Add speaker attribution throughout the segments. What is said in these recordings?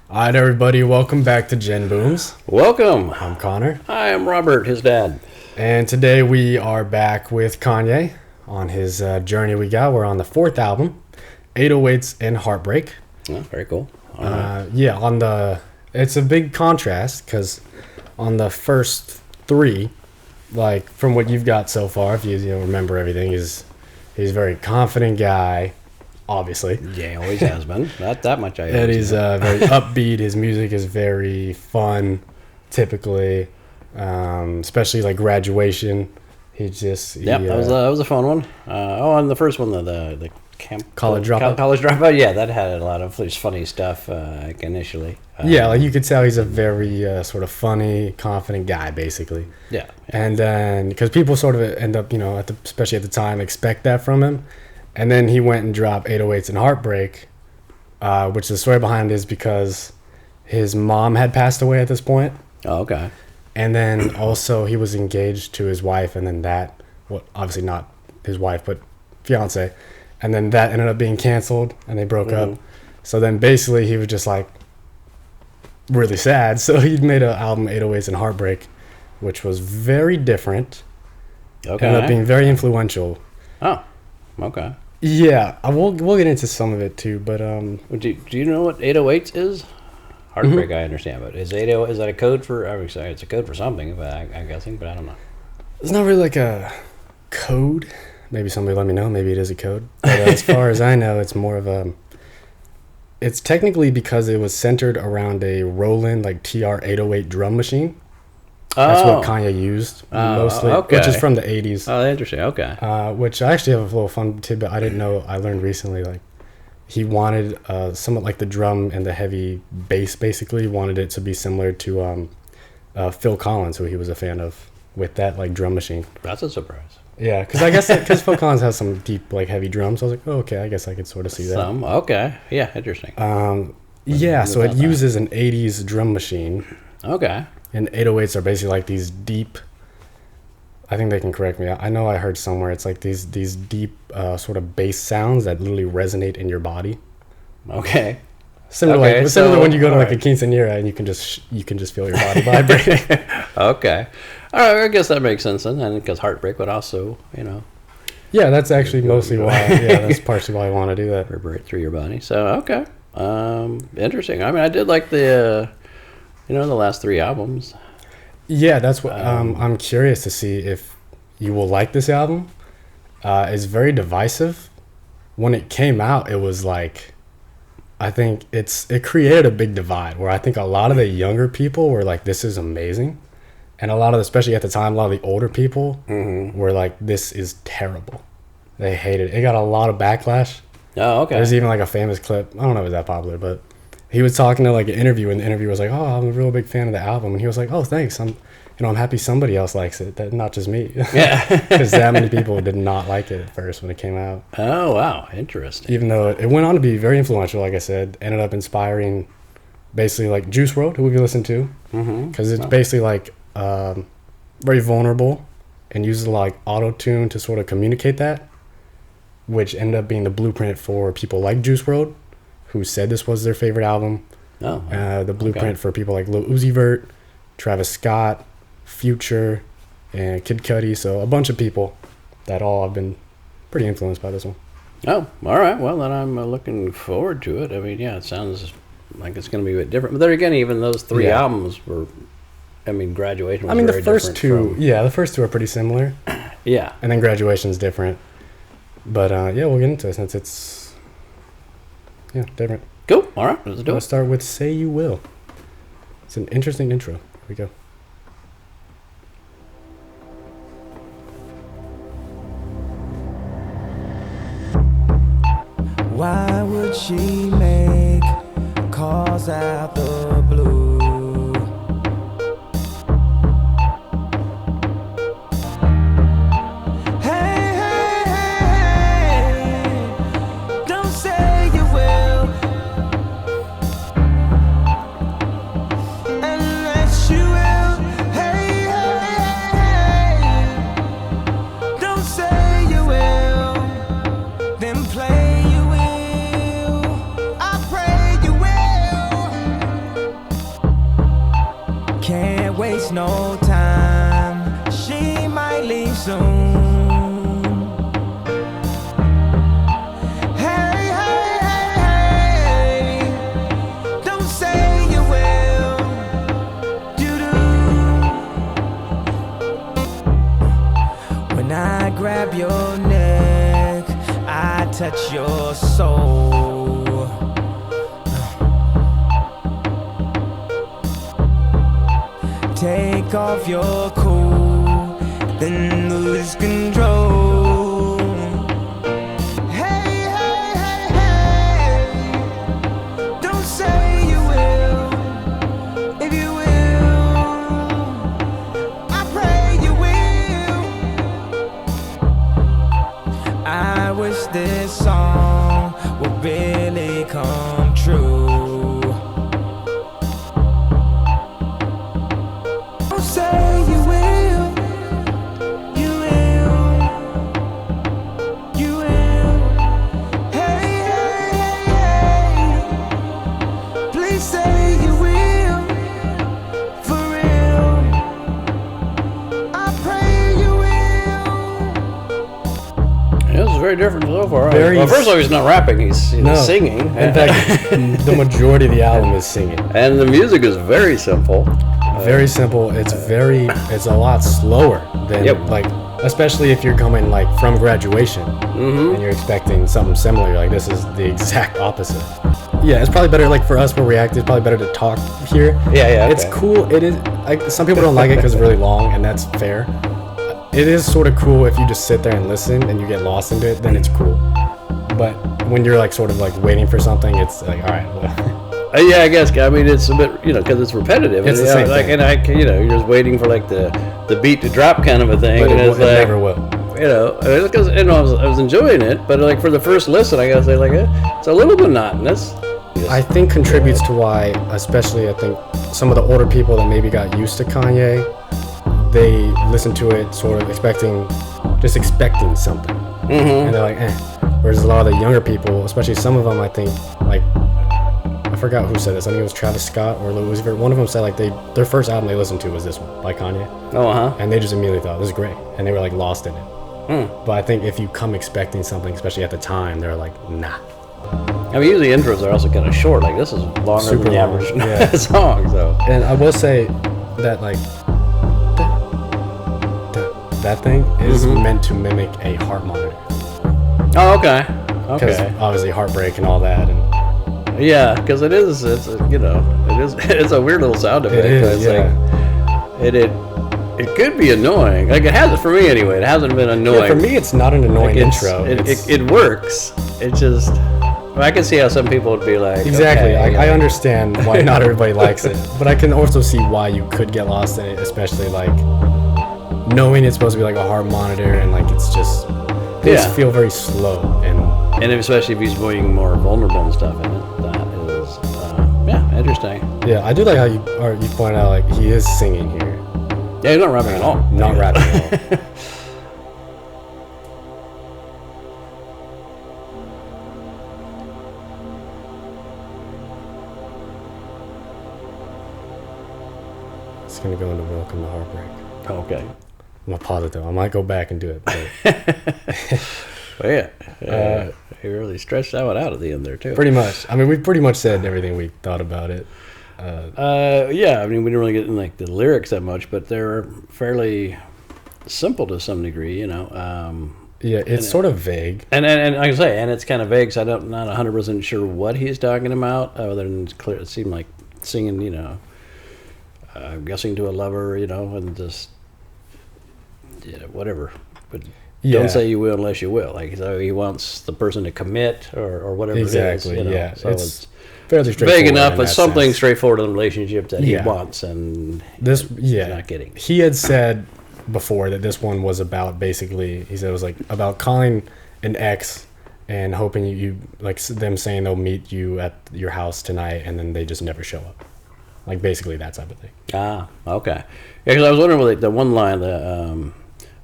Speaker 1: All right, everybody, welcome back to Gen Booms.
Speaker 2: Welcome.
Speaker 1: I'm Connor.
Speaker 2: Hi, I'm Robert, his dad.
Speaker 1: And today we are back with Kanye on his journey we got. We're on the fourth album, 808s and Heartbreak.
Speaker 2: Oh, very cool.
Speaker 1: It's a big contrast because on the first three, like from what you've got so far, if you remember everything, he's a very confident guy. Obviously.
Speaker 2: Yeah, he always has been. Not that much.
Speaker 1: And he's very upbeat. His music is very fun, typically, especially like Graduation.
Speaker 2: That was a fun one. And the first one, the
Speaker 1: College Dropout.
Speaker 2: College Dropout, yeah, that had a lot of just funny stuff like initially.
Speaker 1: Like you could tell he's a very sort of funny, confident guy, basically.
Speaker 2: Yeah.
Speaker 1: And then, because people sort of end up, especially at the time, expect that from him. And then he went and dropped 808s and Heartbreak, which the story behind it is because his mom had passed away at this point.
Speaker 2: Oh, okay.
Speaker 1: And then also he was engaged to his wife, and then obviously not his wife, but fiance. And then that ended up being canceled, and they broke up. So then basically he was just like really sad. So he made an album, 808s and Heartbreak, which was very different.
Speaker 2: Okay.
Speaker 1: Ended up being very influential.
Speaker 2: Oh, okay.
Speaker 1: Yeah, we'll get into some of it too, but
Speaker 2: Do you know what 808s is? Heartbreak, I understand, but is that a code for? I would say it's a code for something, but I'm guessing, but I don't know.
Speaker 1: It's not really like a code. Maybe somebody let me know. Maybe it is a code. But as far as I know, it's more of a. It's technically because it was centered around a Roland like TR-808 drum machine. That's what Kanye used mostly, which is from the 80s.
Speaker 2: Oh, interesting. Okay.
Speaker 1: Which I actually have a little fun tidbit I didn't know. I learned recently. Like, he wanted somewhat like the drum and the heavy bass. Basically, he wanted it to be similar to Phil Collins, who he was a fan of, with that like drum machine.
Speaker 2: That's a surprise.
Speaker 1: Yeah, because I guess because Phil Collins has some deep like heavy drums. I was like, oh, okay, I guess I could sort of see that.
Speaker 2: Okay. Yeah, interesting.
Speaker 1: So it uses an 80s drum machine.
Speaker 2: Okay.
Speaker 1: And 808s are basically like these deep, I think they can correct me. I know I heard somewhere it's like these deep sort of bass sounds that literally resonate in your body.
Speaker 2: Okay.
Speaker 1: Similar to when you go to like a quinceañera and you can just feel your body vibrating.
Speaker 2: Okay. All right, I guess that makes sense then, and because Heartbreak would also,
Speaker 1: Yeah, that's actually mostly why. Yeah, that's partially why I want to do that.
Speaker 2: Reverberate through your body. So, okay. Interesting. I mean, I did like the last three albums.
Speaker 1: Yeah, that's what I'm curious to see if you will like this album. It's very divisive. When it came out, it was like, I think it created a big divide where I think a lot of the younger people were like, this is amazing. And a lot of, especially at the time, a lot of the older people were like, this is terrible. They hated it. It got a lot of backlash.
Speaker 2: Oh, okay.
Speaker 1: There's even like a famous clip. I don't know if it was that popular, but he was talking to like an interview, and the interviewer was like, "Oh, I'm a real big fan of the album," and he was like, "Oh, thanks. I'm happy somebody else likes it. That not just me."
Speaker 2: Yeah,
Speaker 1: because that many people did not like it at first when it came out.
Speaker 2: Oh, wow, interesting.
Speaker 1: Even though it went on to be very influential, like I said, ended up inspiring basically like Juice WRLD, who we listened to, because it's basically like very vulnerable and uses like auto tune to sort of communicate that, which ended up being the blueprint for people like Juice WRLD, who said this was their favorite album. The blueprint for people like Lil Uzi Vert, Travis Scott, Future, and Kid Cudi. So a bunch of people that all have been pretty influenced by this one.
Speaker 2: Oh, all right. Well, then I'm looking forward to it. I mean, yeah, it sounds like it's going to be a bit different. But then again, even those three albums were, Graduation was very different.
Speaker 1: The first two are pretty similar.
Speaker 2: Yeah.
Speaker 1: And then Graduation's different. But we'll get into it since it's different.
Speaker 2: Cool. All right. Let's do it.
Speaker 1: Let's start with Say You Will. It's an interesting intro. Here we go.
Speaker 3: Why would she make calls out the blue? waste no time. She might leave soon. Hey, hey, hey, hey. Don't say you will. You do. When I grab your neck, I touch your soul. Take off your coat, then lose control. Hey, hey, hey, hey. Don't say you will. If you will, I pray you will. I wish this song would really come true.
Speaker 2: Very different so far. Well, first of all, he's not rapping; he's singing.
Speaker 1: In fact, the majority of the album is singing,
Speaker 2: and the music is very simple.
Speaker 1: Very simple. It's it's a lot slower than like, especially if you're coming like from graduation and you're expecting something similar. You're like, this is the exact opposite. Yeah, it's probably better. Like for us, where we act, it's probably better to talk here.
Speaker 2: Yeah.
Speaker 1: It's cool. It is. Like some people don't like it because it's really long, and that's fair. It is sort of cool if you just sit there and listen and you get lost into it, then it's cool. But when you're like sort of like waiting for something, it's like, all right. Well.
Speaker 2: Yeah, I guess. I mean, it's a bit, because it's repetitive.
Speaker 1: It's the same
Speaker 2: like,
Speaker 1: thing.
Speaker 2: And you're just waiting for like the beat to drop kind of a thing.
Speaker 1: But
Speaker 2: and
Speaker 1: it
Speaker 2: it's like,
Speaker 1: never will.
Speaker 2: Because I was enjoying it, but like for the first listen, I gotta say like it's a little monotonous.
Speaker 1: I think contributes to why, especially I think some of the older people that maybe got used to Kanye, they listen to it sort of expecting something, and they're like, eh. Whereas a lot of the younger people, especially some of them, I think, like, I forgot who said this. I think it was Travis Scott or Lil Uzi Vert. One of them said like their first album they listened to was this one by Kanye. And they just immediately thought this is great, and they were like lost in it. But I think if you come expecting something, especially at the time, they're like, nah.
Speaker 2: I mean, usually intros are also kind of short. Like this is longer than the average song. So,
Speaker 1: and I will say that like that thing is meant to mimic a heart monitor.
Speaker 2: Oh, okay.
Speaker 1: Because obviously heartbreak and all that, and
Speaker 2: yeah, because it is. It's it's a weird little sound effect.
Speaker 1: It is.
Speaker 2: Like, it could be annoying. Like it hasn't for me anyway. It hasn't been annoying.
Speaker 1: Yeah, for me, it's not an annoying intro.
Speaker 2: It works. It just. I can see how some people would be like.
Speaker 1: Exactly. Okay, I understand why not everybody likes it, but I can also see why you could get lost in it, especially like knowing it's supposed to be like a heart monitor and like it's just feel very slow
Speaker 2: and especially if he's being more vulnerable and stuff in it. That is interesting.
Speaker 1: Yeah, I do like how you pointed out like he is singing here.
Speaker 2: Yeah, he's not rapping at all.
Speaker 1: Not rapping at all. It's gonna go into Welcome to Heartbreak.
Speaker 2: Okay.
Speaker 1: I'm gonna pause it though. I might go back and do it. But
Speaker 2: well, he really stretched that one out at the end there too.
Speaker 1: Pretty much. I mean, we pretty much said everything we thought about it.
Speaker 2: Yeah. I mean, we didn't really get in like the lyrics that much, but they're fairly simple to some degree.
Speaker 1: Yeah, it's sort of vague.
Speaker 2: And like I say, and it's kind of vague, so I'm not 100% sure what he's talking about. Other than it's clear, it seemed like singing, I'm guessing to a lover, and just whatever. But don't say you will unless you will. Like, so he wants the person to commit or whatever
Speaker 1: exactly,
Speaker 2: it is.
Speaker 1: Yeah.
Speaker 2: So it's
Speaker 1: fairly straightforward.
Speaker 2: Vague enough, but something straightforward in the relationship that he wants and
Speaker 1: he's
Speaker 2: not getting.
Speaker 1: He had said before that this one was about basically, he said it was like about calling an ex and hoping you like them saying they'll meet you at your house tonight and then they just never show up. Like basically that type of thing.
Speaker 2: Ah, okay. Yeah, because I was wondering with the one line, the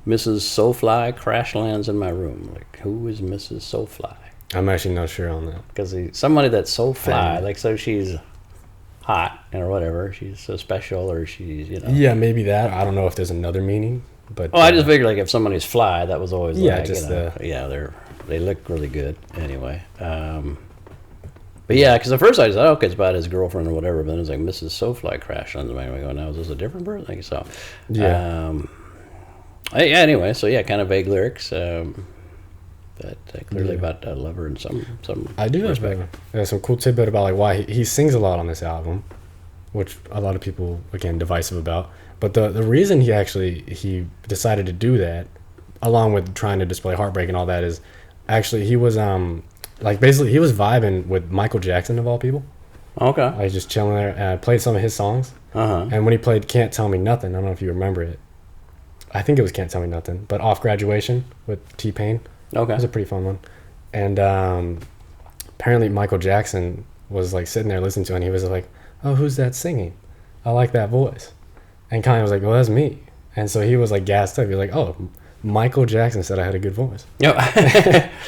Speaker 2: Mrs. Soulfly crash lands in my room. Like, who is Mrs. Soulfly?
Speaker 1: I'm actually not sure on that.
Speaker 2: Because somebody that's so fly, like, so she's hot or whatever. She's so special, or she's
Speaker 1: Yeah, maybe that. I don't know if there's another meaning, but
Speaker 2: I just figured like if somebody's fly, that was always
Speaker 1: Yeah,
Speaker 2: like,
Speaker 1: just
Speaker 2: they look really good anyway. But yeah, because at first I thought, okay, it's about his girlfriend or whatever, but then it's like Mrs. Sofly crashed on the man. I go, now is this a different person? Like so.
Speaker 1: Yeah.
Speaker 2: Yeah. Anyway, so yeah, kind of vague lyrics. But clearly about a lover in some
Speaker 1: I do
Speaker 2: respect.
Speaker 1: have some cool tidbit about like why he sings a lot on this album, which a lot of people again divisive about. But the reason he decided to do that, along with trying to display heartbreak and all that, is actually he was like basically he was vibing with Michael Jackson of all people.
Speaker 2: Okay.
Speaker 1: I was just chilling there and I played some of his songs. And when he played "Can't Tell Me Nothing," I don't know if you remember it. I think it was "Can't Tell Me Nothing," but "Off Graduation" with T-Pain.
Speaker 2: Okay.
Speaker 1: It was a pretty fun one. And apparently Michael Jackson was like sitting there listening to it and he was like, "Oh, who's that singing? I like that voice." And Kanye was like, "Well, that's me." And so he was like gassed up. He was like, "Oh, Michael Jackson said I had a good voice."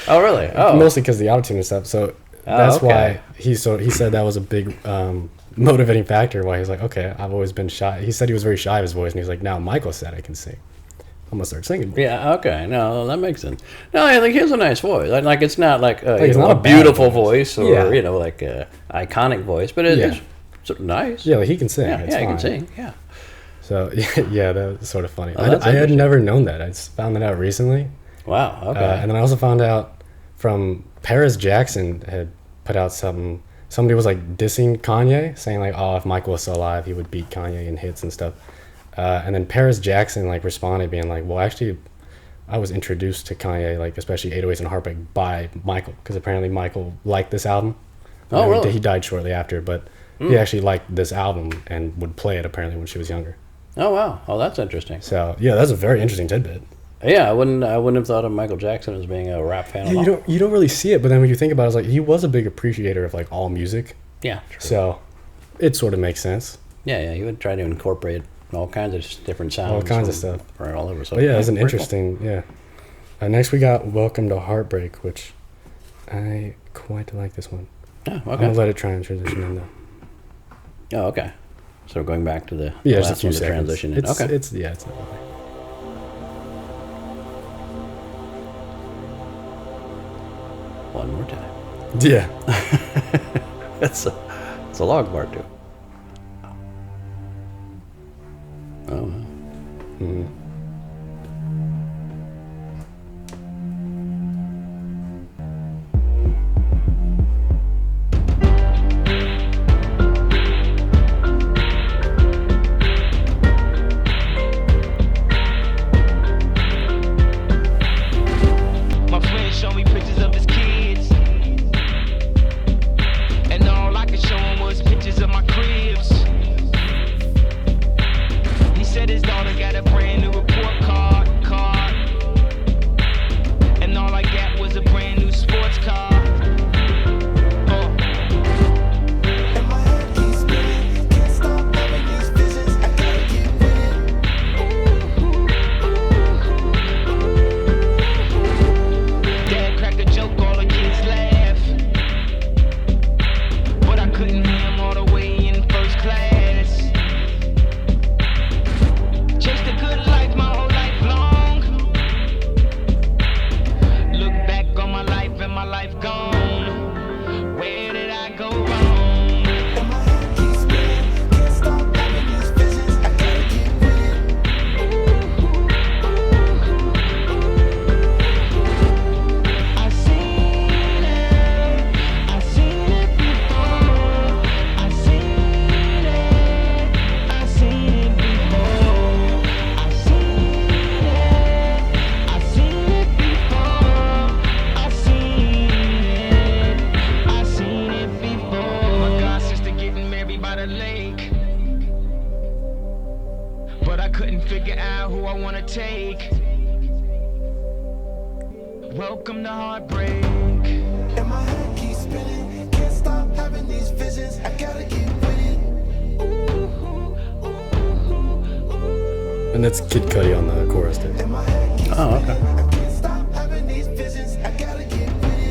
Speaker 2: Oh, really? Oh.
Speaker 1: Mostly because of the autotune and stuff. So that's why he said that was a big motivating factor why he's like, okay, I've always been shy. He said he was very shy of his voice and he's like, now Michael said I can sing. I'm gonna start singing.
Speaker 2: Yeah, okay. No, that makes sense. No, I think he has a nice voice. Like it's not like
Speaker 1: it's not
Speaker 2: a beautiful voice or
Speaker 1: Yeah.
Speaker 2: like a iconic voice, but it's sort of nice.
Speaker 1: Yeah, like he can sing.
Speaker 2: Yeah,
Speaker 1: It's
Speaker 2: he
Speaker 1: fine.
Speaker 2: can sing. Yeah.
Speaker 1: So yeah, that was sort of funny.
Speaker 2: Oh, that's
Speaker 1: I had
Speaker 2: interesting.
Speaker 1: never known that. I just found that out recently.
Speaker 2: Wow. Okay.
Speaker 1: And then I also found out from Paris Jackson had put out something. Somebody was like dissing Kanye, saying like, "Oh, if Michael was still alive, he would beat Kanye in hits and stuff." And then Paris Jackson like responded, being like, "Well, actually, I was introduced to Kanye, like especially 808s and Heartbreak, by Michael, because apparently Michael liked this album.
Speaker 2: Oh, really?
Speaker 1: He died shortly after, but he actually liked this album and would play it apparently when she was younger.
Speaker 2: Oh, wow. Oh, that's interesting.
Speaker 1: So yeah, that's a very interesting tidbit.
Speaker 2: Yeah, I wouldn't have thought of Michael Jackson as being a rap fan.
Speaker 1: Yeah, you don't really see it, but then when you think about it, it's like he was a big appreciator of like all music.
Speaker 2: Yeah. True.
Speaker 1: So it sort of makes sense.
Speaker 2: Yeah. He would try to incorporate all kinds of different sounds.
Speaker 1: All kinds of stuff.
Speaker 2: Right all over. So
Speaker 1: But yeah, it's an
Speaker 2: pretty cool.
Speaker 1: interesting. Yeah. Next we got "Welcome to Heartbreak," which I quite like this one.
Speaker 2: Oh,
Speaker 1: I'm
Speaker 2: okay.
Speaker 1: gonna let it try and transition in though.
Speaker 2: Oh, okay. So going back to the
Speaker 1: Yeah, just a
Speaker 2: last
Speaker 1: few
Speaker 2: one to
Speaker 1: seconds.
Speaker 2: transition in.
Speaker 1: It's
Speaker 2: Okay.
Speaker 1: it's not nothing.
Speaker 2: One more time.
Speaker 1: Yeah.
Speaker 2: It's a long part too. Oh. Wow.
Speaker 1: Mhm.
Speaker 3: My friend showed me pictures of his kids, and all I could show him was pictures of my cribs. He said his daughter got a brand new report card, and all I got was a brand new sports car.
Speaker 4: And my head keeps spinning, can't stop having these visions. I gotta get
Speaker 3: Dad cracked a joke, all the kids laugh, but I couldn't hear him all the way in first class. Chased a good life my whole life long. Look back on my life and my life gone. Where did I go wrong?
Speaker 4: And my head keeps spinning, can't stop having these visions. I gotta get with
Speaker 3: I seen it before. I seen it before. I seen it before. I seen it before. My god sister getting married by the lake, but I couldn't figure out who I wanna take. Welcome to Heartbreak.
Speaker 4: And my head keeps spinning, can't stop having these visions. I gotta get with it.
Speaker 1: And that's Kid Cudi on the chorus there.
Speaker 4: And my head keeps
Speaker 2: Oh, okay.
Speaker 4: I can't stop having these visions. I gotta get with it.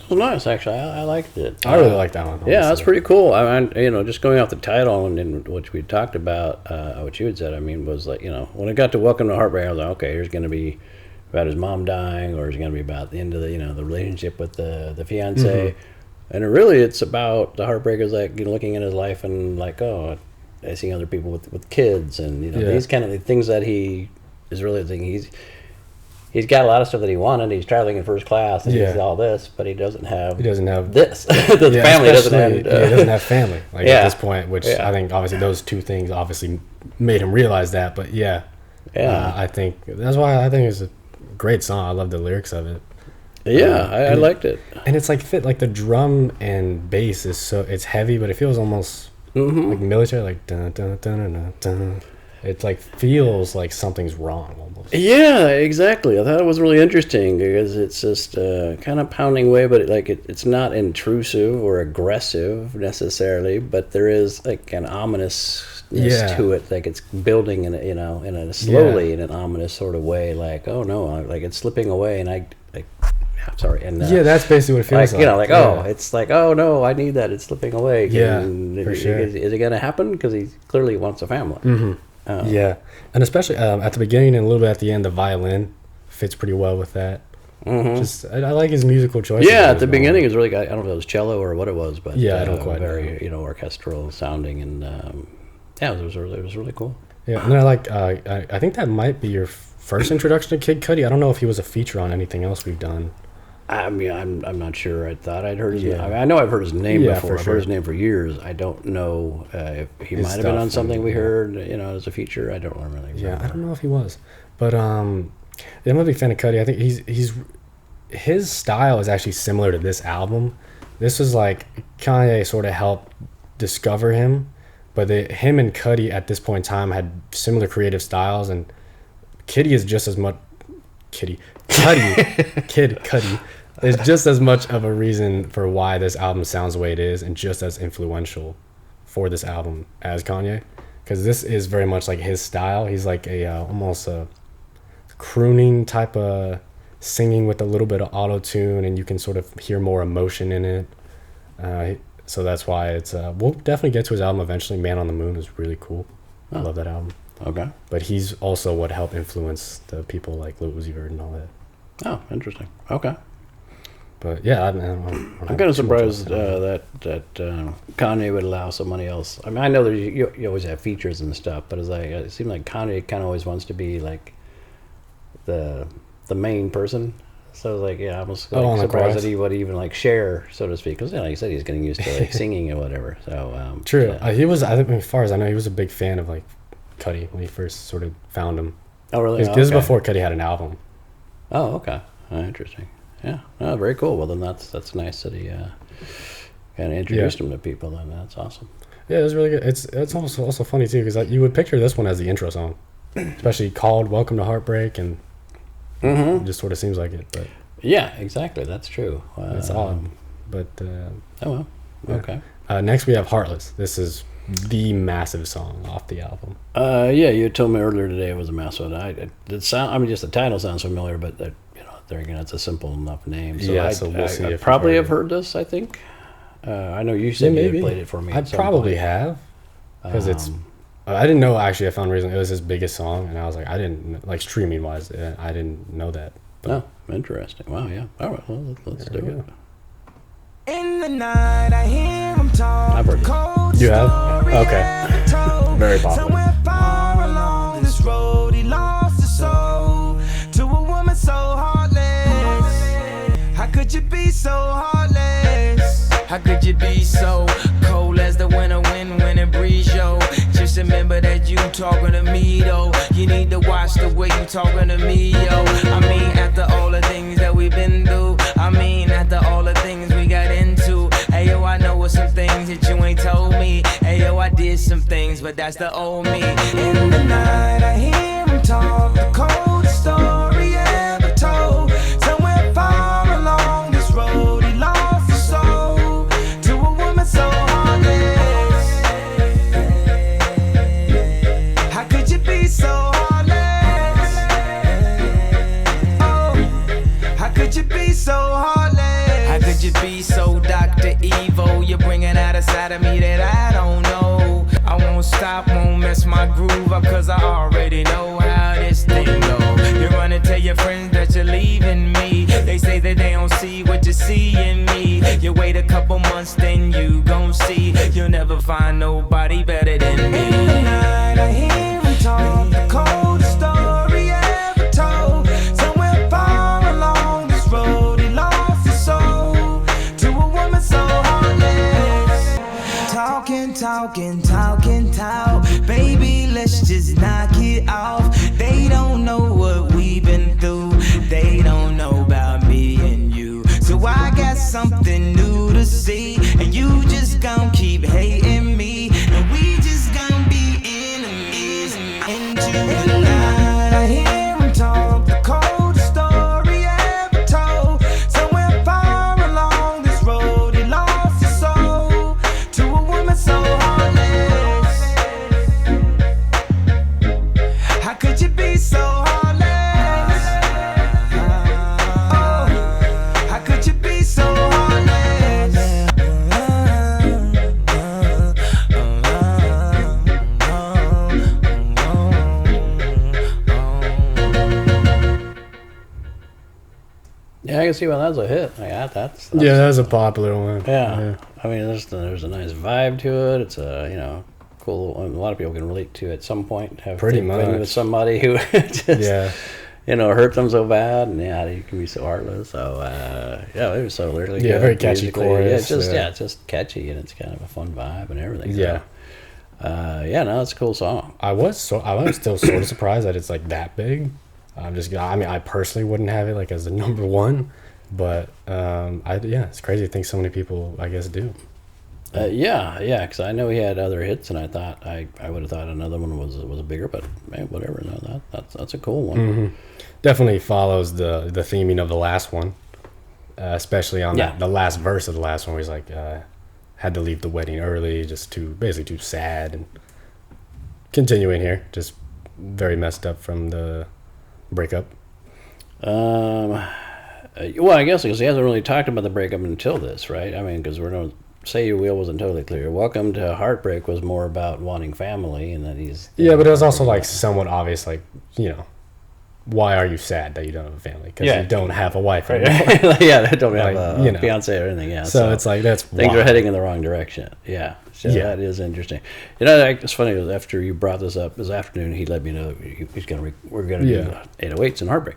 Speaker 2: was nice, actually. I liked it.
Speaker 1: I really like that one.
Speaker 2: Yeah, that's
Speaker 1: honestly.
Speaker 2: pretty cool. Just going off the title and which we talked about, what you had said, was like, when it got to Welcome to Heartbreak, I was like, okay, here's going to be about his mom dying, or it's going to be about the end of the relationship with the fiance. And it's about the heartbreak is like, looking at his life and like, oh, I see other people with kids, and these kind of the things that he is really thinking. He's got a lot of stuff that he wanted. He's traveling in first class, and he's all this, but he doesn't have this. The family doesn't have.
Speaker 1: He doesn't have family at this point, which I think obviously those two things obviously made him realize that. But I think that's why I think it's a great song. I love the lyrics of it.
Speaker 2: Yeah, I liked it,
Speaker 1: and it's like the drum and bass is it's heavy, but it feels almost like military, like dun dun dun dun dun. It like feels like something's wrong almost.
Speaker 2: Yeah, exactly. I thought it was really interesting because it's just kind of pounding away, but it's not intrusive or aggressive necessarily, but there is like an ominousness to it, like it's building in a slowly in an ominous sort of way, like, oh no, like it's slipping away, and sorry, and
Speaker 1: that's basically what it feels like.
Speaker 2: It's like, oh no, I need that, it's slipping away.
Speaker 1: For sure.
Speaker 2: Is it going to happen? Because he clearly wants a family.
Speaker 1: And especially at the beginning and a little bit at the end, the violin fits pretty well with that. Just I like his musical choices.
Speaker 2: Yeah, at the beginning it was really, I don't know if it was cello or what it was, but
Speaker 1: I don't quite
Speaker 2: very know. Orchestral sounding, and it was really cool.
Speaker 1: Yeah, and I think that might be your first introduction to Kid Cudi. I don't know if he was a feature on anything else we've done.
Speaker 2: I mean, I'm not sure. I thought I'd heard his name. I know I've heard his name before. I've heard his name for years. I don't know if he might have been on something we heard, as a feature. I don't remember.
Speaker 1: Yeah, I don't know if he was. But I'm a big fan of Cudi. I think his style is actually similar to this album. This was like Kanye sort of helped discover him, but him and Cudi at this point in time had similar creative styles, and Cudi is just as much Kid Cudi is just as much of a reason for why this album sounds the way it is, and just as influential for this album as Kanye, because this is very much like his style. He's like almost a crooning type of singing with a little bit of auto-tune, and you can sort of hear more emotion in it. So that's why it's we'll definitely get to his album eventually. Man on the Moon is really cool. I love that album.
Speaker 2: Okay.
Speaker 1: But he's also what helped influence the people like Lil Uzi Vert and all that.
Speaker 2: Oh, interesting. Okay.
Speaker 1: But yeah,
Speaker 2: I'm kind of surprised that Kanye would allow somebody else. I mean, I know that you always have features and stuff, but it seems like Kanye kind of always wants to be like the main person. So like, I was surprised that he would even like share, so to speak, because like you said, he's getting used to like singing or whatever. So
Speaker 1: true. He was. I think as far as I know, he was a big fan of like Cudi when he first sort of found him.
Speaker 2: Oh really?
Speaker 1: This is before Cudi had an album.
Speaker 2: Oh okay. Interesting. Yeah. Oh, very cool. Well, then that's nice that he kind of introduced him to people. Then that's awesome.
Speaker 1: Yeah, it was really good. It's also funny too, because you would picture this one as the intro song, especially called "Welcome to Heartbreak," and it just sort of seems like it. But
Speaker 2: yeah, exactly. That's true.
Speaker 1: It's odd, but
Speaker 2: oh well. Okay.
Speaker 1: Next we have "Heartless." This is the massive song off the album.
Speaker 2: You had told me earlier today it was a massive one. Just the title sounds familiar, but there again, it's a simple enough name. So we'll see. I probably have heard this. I think. I know you said you played it for me.
Speaker 1: I probably have, because it's. I didn't know actually. I found a reason it was his biggest song, and I was like, I didn't like streaming wise. I didn't know that.
Speaker 2: But, interesting. Wow. Yeah. All right. Well, let's do it.
Speaker 3: In the night, I hear him talk.
Speaker 2: I've heard it.
Speaker 1: You have? Okay. Very popular.
Speaker 3: Somewhere far along this road, he lost his soul to a woman so heartless. How could you be so heartless?
Speaker 5: How could you be so cold as the winter wind when it breeze, yo? Just remember that you talking to me, though. You need to watch the way you talking to me, yo. I mean, after all the things that we've been through, I mean, after all the things we got into. Hey, yo, I know some things that you ain't told me. Hey, yo, I did some things, but that's the old me.
Speaker 3: In the night, I hear him talk, the coldest story ever told. Somewhere far along this road, he lost his soul to a woman so heartless. How could you be so heartless? Oh, how could you be so heartless?
Speaker 5: How could you you be so Dr. Evil? You're bringing out a side of me that I don't know. I won't stop, won't mess my groove up, cause I already know how this thing go. You're gonna tell your friends that you're leaving me. They say that they don't see what you see in me. You wait a couple months, then you gon' see. You'll never find nobody better than me.
Speaker 3: In the night I hear him talk, the coldest story ever told. Somewhere far along this road, he lost his soul to a woman so heartless. Talking, talking, talking, talk. Baby, let's just knock it off. They don't know what we've been through. They don't know about me and you. So I got something new to see. And you just gon' keep hating me. And we just gon' be enemies into the night. I hear him talk, the coldest story ever told. Somewhere far along this road, he lost his soul to a woman so heartless. How could you be so heartless? Oh, how could you be so heartless?
Speaker 2: Yeah, I can see why that's a hit. That's
Speaker 1: Yeah, that was a popular one.
Speaker 2: yeah. I mean, there's a nice vibe to it. It's a cool. A lot of people can relate to at some point. Have
Speaker 1: Pretty
Speaker 2: been
Speaker 1: much.
Speaker 2: with somebody who just
Speaker 1: Yeah.
Speaker 2: hurt them so bad, and you can be so heartless. So it was so literally
Speaker 1: Yeah,
Speaker 2: good
Speaker 1: very catchy
Speaker 2: musically.
Speaker 1: chorus,
Speaker 2: It's just catchy, and it's kind of a fun vibe and everything.
Speaker 1: Yeah.
Speaker 2: No, it's a cool song.
Speaker 1: I was still sort of surprised that it's like that big. I personally wouldn't have it like as the number one, but it's crazy to think so many people, I guess, do.
Speaker 2: Because I know he had other hits, and I thought I would have thought another one was bigger, but man, whatever. No, that's a cool one.
Speaker 1: Mm-hmm. Definitely follows the theming of the last one, especially on the last verse of the last one, where he's like, had to leave the wedding early, just basically too sad, and continuing here, just very messed up from the breakup.
Speaker 2: Well, I guess because he hasn't really talked about the breakup until this, right? I mean, because we're going to say your wheel wasn't totally clear. Welcome to Heartbreak was more about wanting family, and that he's
Speaker 1: but it was also like somewhat obvious, like, why are you sad that you don't have a family? Because you don't have a wife anymore.
Speaker 2: They don't have a fiance or anything. Yeah,
Speaker 1: so it's like things
Speaker 2: are heading in the wrong direction. Yeah. So that is interesting. It's funny because after you brought this up this afternoon, he let me know we're gonna do 808s and Heartbreak,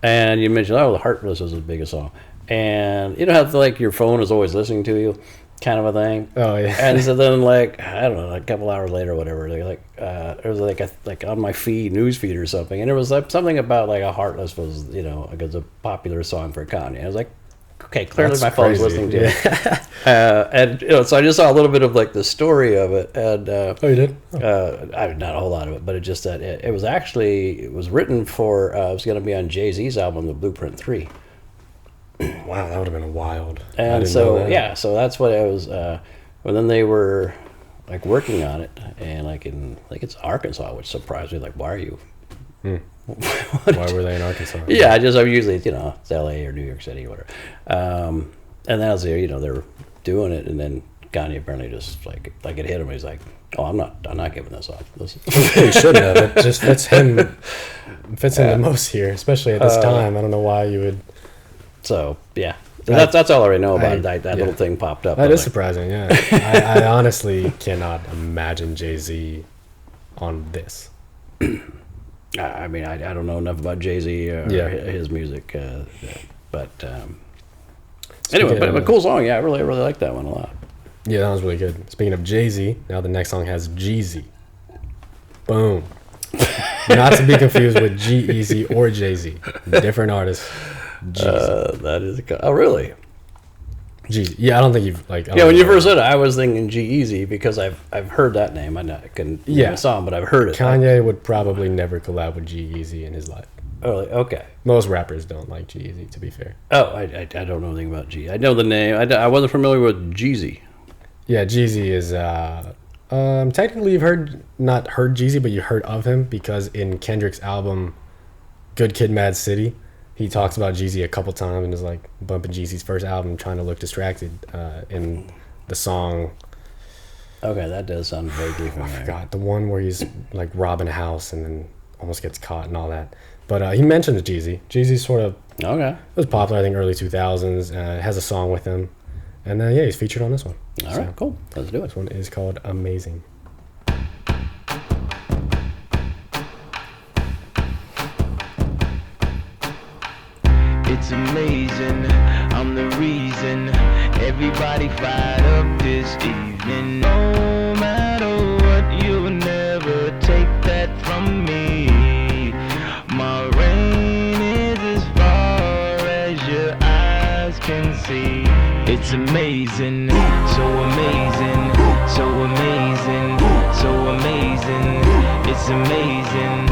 Speaker 2: and you mentioned the Heartless was his biggest song, and you know how like your phone is always listening to you, kind of a thing.
Speaker 1: Oh yeah.
Speaker 2: And so then like I don't know, a couple hours later or whatever, it was like on my news feed or something, and it was like something about like a Heartless was like it's a popular song for Kanye. I was like, okay, clearly my phone's listening to it. And so I just saw a little bit of like the story of it, and
Speaker 1: you did?
Speaker 2: not a whole lot of it, but it just that it was written for it was going to be on Jay-Z's album, The Blueprint 3.
Speaker 1: Wow, that would have been wild.
Speaker 2: And so so that's what I was. Well, then they were like working on it, and like it's Arkansas, which surprised me. Like, why are you?
Speaker 1: Why were they in Arkansas?
Speaker 2: Yeah, I'm usually it's LA or New York City or whatever. And that was there, they're doing it, and then Kanye apparently just like it hit him. He's like, "Oh, I'm not giving this up."
Speaker 1: He should have. It just fits him the most here, especially at this time. I don't know why you would.
Speaker 2: So yeah, that's all I already know about it. That little thing popped up.
Speaker 1: That is surprising. Yeah, I honestly cannot imagine Jay-Z on this.
Speaker 2: I mean, I don't know enough about Jay-Z or his music, but anyway, but a cool song. Yeah, I really like that one a lot.
Speaker 1: Yeah, that was really good. Speaking of Jay-Z, now the next song has Jeezy. Boom. Not to be confused with G-Eazy or Jay-Z. Different artists. Jeezy.
Speaker 2: That is really?
Speaker 1: Jeezy. Yeah, I don't think you've like.
Speaker 2: When you first said it, I was thinking G-Eazy because I've heard that name. I couldn't name a song, but I've heard it.
Speaker 1: Kanye would probably never collab with G-Eazy in his life.
Speaker 2: Oh, okay.
Speaker 1: Most rappers don't like G-Eazy, to be fair.
Speaker 2: Oh, I don't know anything about G. I know the name. I wasn't familiar with Jeezy.
Speaker 1: Yeah, Jeezy is. Technically, you've not heard Jeezy, but you heard of him because in Kendrick's album, Good Kid, Mad City, he talks about Jeezy a couple times and is like bumping Jeezy's first album, trying to look distracted in the song.
Speaker 2: Okay, that does sound vaguely
Speaker 1: I
Speaker 2: familiar.
Speaker 1: forgot the one where he's like robbing a house and then almost gets caught and all that. But he mentions Jeezy. Jeezy's sort of was popular, I think, early 2000s. Has a song with him, and yeah, he's featured on this one.
Speaker 2: All right, cool. Let's do it.
Speaker 1: This one is called Amazing.
Speaker 5: It's amazing, I'm the reason everybody fired up this evening. No matter what, you'll never take that from me. My reign is as far as your eyes can see. It's amazing, so amazing, so amazing, so amazing. It's amazing.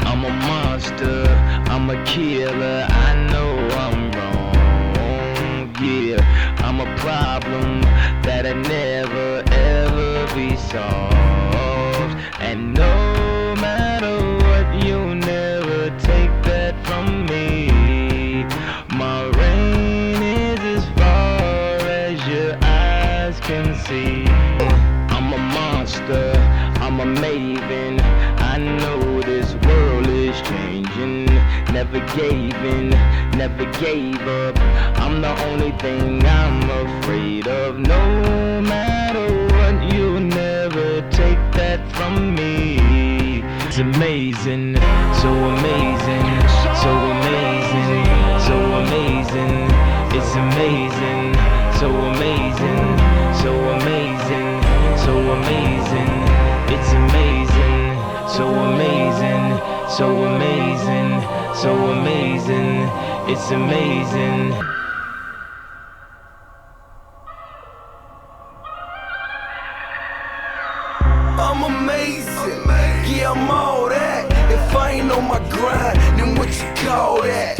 Speaker 5: I'm a monster, I'm a killer, I know I'm wrong, yeah. I'm a problem that'll never ever be solved. And no matter what, you'll never take that from me. My reign is as far as your eyes can see. I'm a monster, I'm a maven, I know this world is changing. Never gave in, never gave up. I'm the only thing I'm afraid of. No matter what, you'll never take that from me. It's amazing, so amazing, so amazing, so amazing. It's amazing, so amazing, so amazing, so amazing. It's amazing, so amazing, so amazing, so amazing. It's amazing.
Speaker 3: I'm amazing, yeah, I'm all that. If I ain't on my grind, then what you call that?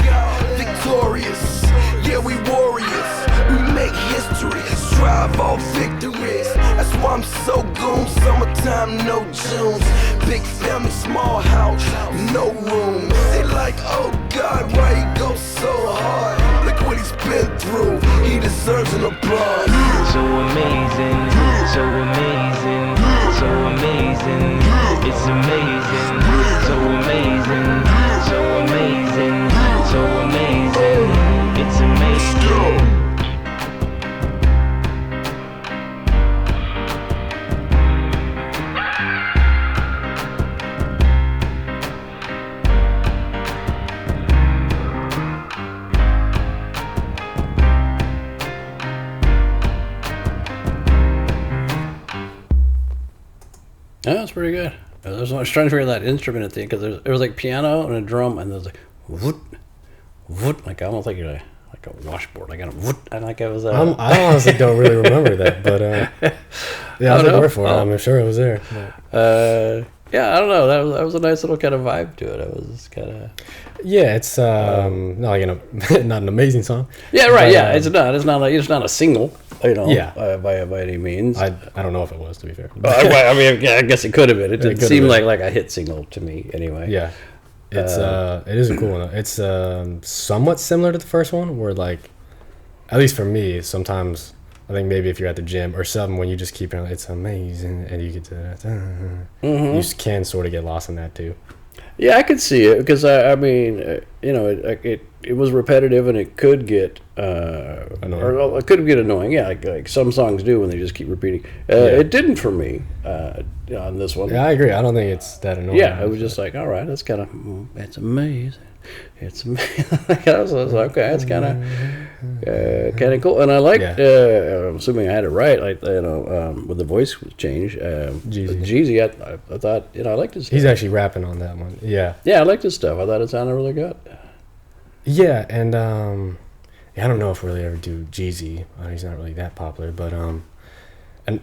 Speaker 3: Victorious, yeah, we warriors. We make history, strive all victories. That's why I'm so goon, summertime, no Junes. Big family, small house, no room. They like, oh God, why he go so hard? Look what he's been through, he deserves an applause.
Speaker 5: So amazing, so amazing, so amazing. It's amazing, so amazing, so amazing, so amazing. It's amazing.
Speaker 2: Yeah, that's pretty good. I was trying to figure that instrument at the end because there was like piano and a drum, and there was like whoop, whoop, like almost like a washboard, like a whoop, and like it was.
Speaker 1: I honestly don't really remember that, but yeah, I'll take your word for it. I'm sure it was there.
Speaker 2: Yeah, I don't know. That was a nice little kind of vibe to it. It was kind of.
Speaker 1: Yeah, it's not like not an amazing song.
Speaker 2: Yeah, right.
Speaker 1: But,
Speaker 2: Yeah, it's not a single.
Speaker 1: Yeah.
Speaker 2: By any means.
Speaker 1: I don't know if it was, to be fair.
Speaker 2: I mean, yeah, I guess it could have been. It didn't seem like a hit single to me, anyway.
Speaker 1: Yeah, it's it is a cool one. It's somewhat similar to the first one, where like, at least for me, sometimes I think maybe if you're at the gym or something, when you just keep it, it's amazing, and you get to you can sort of get lost in that too.
Speaker 2: Yeah, I could see it because I mean, it was repetitive and it could get
Speaker 1: Annoying.
Speaker 2: or it could get annoying. Yeah, like some songs do when they just keep repeating. It didn't for me on this one.
Speaker 1: Yeah, I agree. I don't think it's that annoying.
Speaker 2: Yeah, it was just like, all right, that's kind of it's amazing. It's amazing. I was like, okay, that's kind of cool. And I liked. I'm assuming I had it right. Like with the voice change, Jeezy. I thought I liked his stuff.
Speaker 1: He's actually rapping on that one. Yeah.
Speaker 2: Yeah, I liked his stuff. I thought it sounded really good.
Speaker 1: Yeah, and I don't know if we'll really ever do Jeezy. He's not really that popular, but and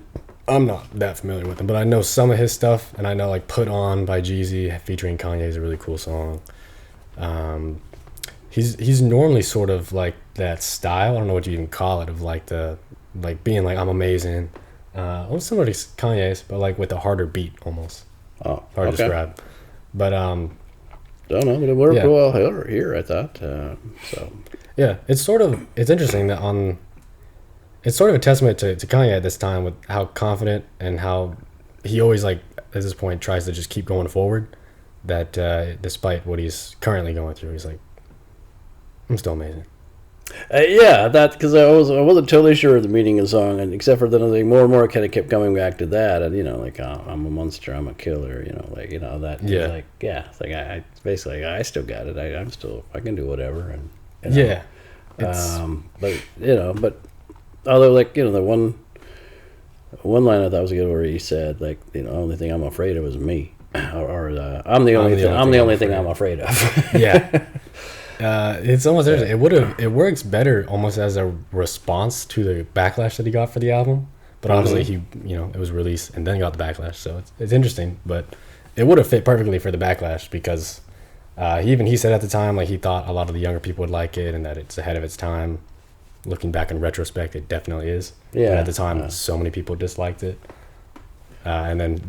Speaker 1: I'm not that familiar with him, but I know some of his stuff, and I know like "Put On" by Jeezy featuring Kanye is a really cool song. He's normally sort of like that style. I don't know what you even call it, of like being like I'm amazing. Almost similar to Kanye's, but like with a harder beat almost.
Speaker 2: Oh,
Speaker 1: hard to describe. But
Speaker 2: don't know, but it worked
Speaker 1: Yeah.
Speaker 2: well here, I thought. So
Speaker 1: Yeah, it's interesting that it's sort of a testament to Kanye at this time with how confident and how he always, like, at this point tries to just keep going forward, that despite what he's currently going through, he's like, I'm still amazing.
Speaker 2: yeah, that because I wasn't totally sure of the meaning of the song, and except for that, I think more and more kind of kept coming back to that, and like I'm a monster, I'm a killer, that.
Speaker 1: Yeah.
Speaker 2: Like it's like I basically I still got it. I can do whatever, and
Speaker 1: Yeah.
Speaker 2: but although like the one line I thought was good where he said like the only thing I'm afraid of is me, or I'm the only thing I'm afraid of.
Speaker 1: Yeah. It's almost it works better almost as a response to the backlash that he got for the album, but obviously it was released and then got the backlash, so it's interesting, but it would have fit perfectly for the backlash because he said at the time like he thought a lot of the younger people would like it and that it's ahead of its time. Looking back in retrospect, it definitely is.
Speaker 2: Yeah.
Speaker 1: But at the time, so many people disliked it, and then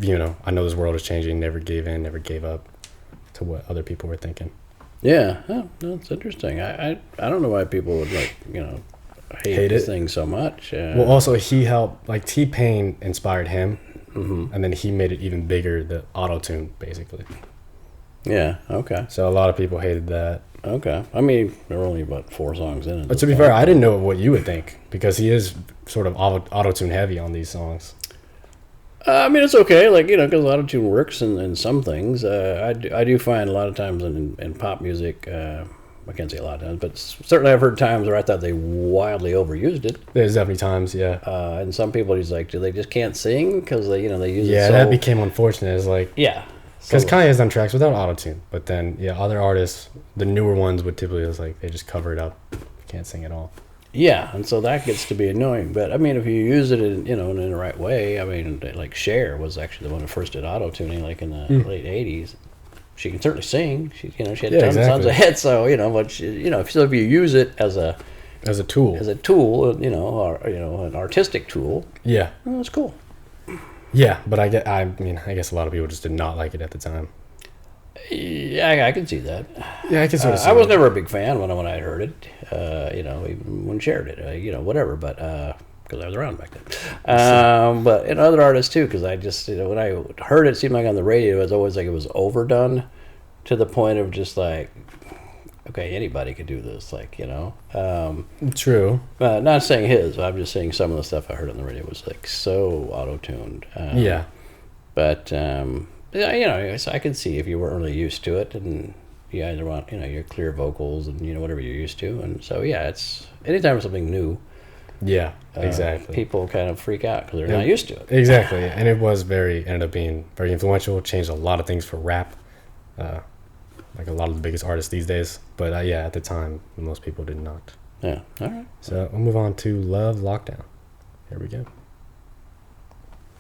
Speaker 1: I know this world is changing. Never gave in, never gave up to what other people were thinking.
Speaker 2: Yeah, that's interesting. I don't know why people would hate this thing so much.
Speaker 1: Well, also he helped, like T-Pain inspired him, and then he made it even bigger, the auto-tune basically.
Speaker 2: Yeah. Okay.
Speaker 1: So a lot of people hated that.
Speaker 2: Okay. I mean, there were only about 4 songs in it.
Speaker 1: But to be fair, I didn't know what you would think because he is sort of auto-tune heavy on these songs.
Speaker 2: I mean, it's okay, like, because auto-tune works in some things. I do find a lot of times in pop music, I can't say a lot of times, but certainly I've heard times where I thought they wildly overused it.
Speaker 1: There's definitely times, yeah.
Speaker 2: And some people just like, do they just can't sing because they use it
Speaker 1: Yeah,
Speaker 2: so...
Speaker 1: that became unfortunate. It's like...
Speaker 2: Yeah.
Speaker 1: Because Kanye has done tracks without auto-tune, but then, other artists, the newer ones would typically just like, they just cover it up. Can't sing at all.
Speaker 2: Yeah, and so that gets to be annoying. But I mean, if you use it in the right way, I mean, like Cher was actually the one who first did auto-tuning, like in the late '80s. She can certainly sing. She had tons of hits. So but if you use it as a tool, or an artistic tool,
Speaker 1: yeah,
Speaker 2: well, that's cool.
Speaker 1: Yeah, but I guess a lot of people just did not like it at the time.
Speaker 2: Yeah, I can see that.
Speaker 1: Yeah, I can sort of see
Speaker 2: I was
Speaker 1: that.
Speaker 2: never a big fan when I heard it, even when Cher did it, whatever, but because I was around back then. But other artists too, because I just, when I heard it, it seemed like on the radio, it was always like it was overdone to the point of just like, okay, anybody could do this, like,
Speaker 1: True.
Speaker 2: Not saying his, I'm just saying some of the stuff I heard on the radio was like so auto-tuned.
Speaker 1: Yeah.
Speaker 2: But, so I can see if you weren't really used to it and you either want, your clear vocals and, whatever you're used to. And so, yeah, it's anytime there's something new.
Speaker 1: Yeah, exactly.
Speaker 2: People kind of freak out because they're not used to it.
Speaker 1: Exactly. And it ended up being very influential, changed a lot of things for rap. Like a lot of the biggest artists these days. But at the time, most people did not.
Speaker 2: Yeah, all right.
Speaker 1: So we'll move on to Love Lockdown. Here we go.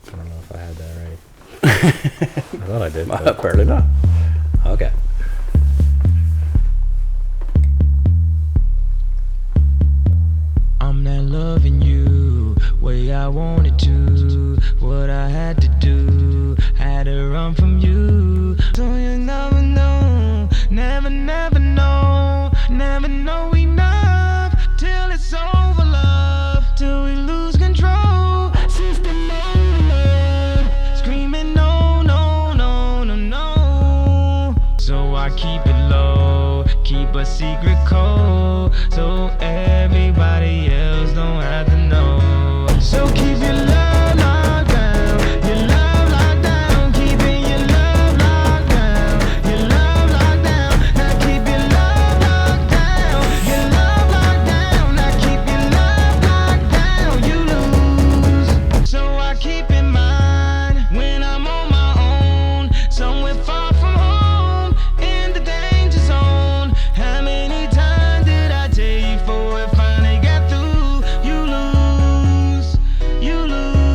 Speaker 1: I don't know if I had that right. I thought I did.
Speaker 2: Apparently not. Okay.
Speaker 5: I'm not loving you way I wanted to. What I had to do, had to run from you. So you never know, never know, never know enough till it's over, love, till we lose control. System overload, screaming no, no, no, no, no. So I keep it low, keep a secret code, so everybody else don't have to know. So keep your love locked down, your love locked down, keeping your love locked down, your love locked down. Now keep your love locked down, your love locked down. Now keep your love locked down, you lose. So I keep in mind when I'm on my own, somewhere far from home, in the danger zone. How many times did I tell you before it finally got through? You lose, you lose.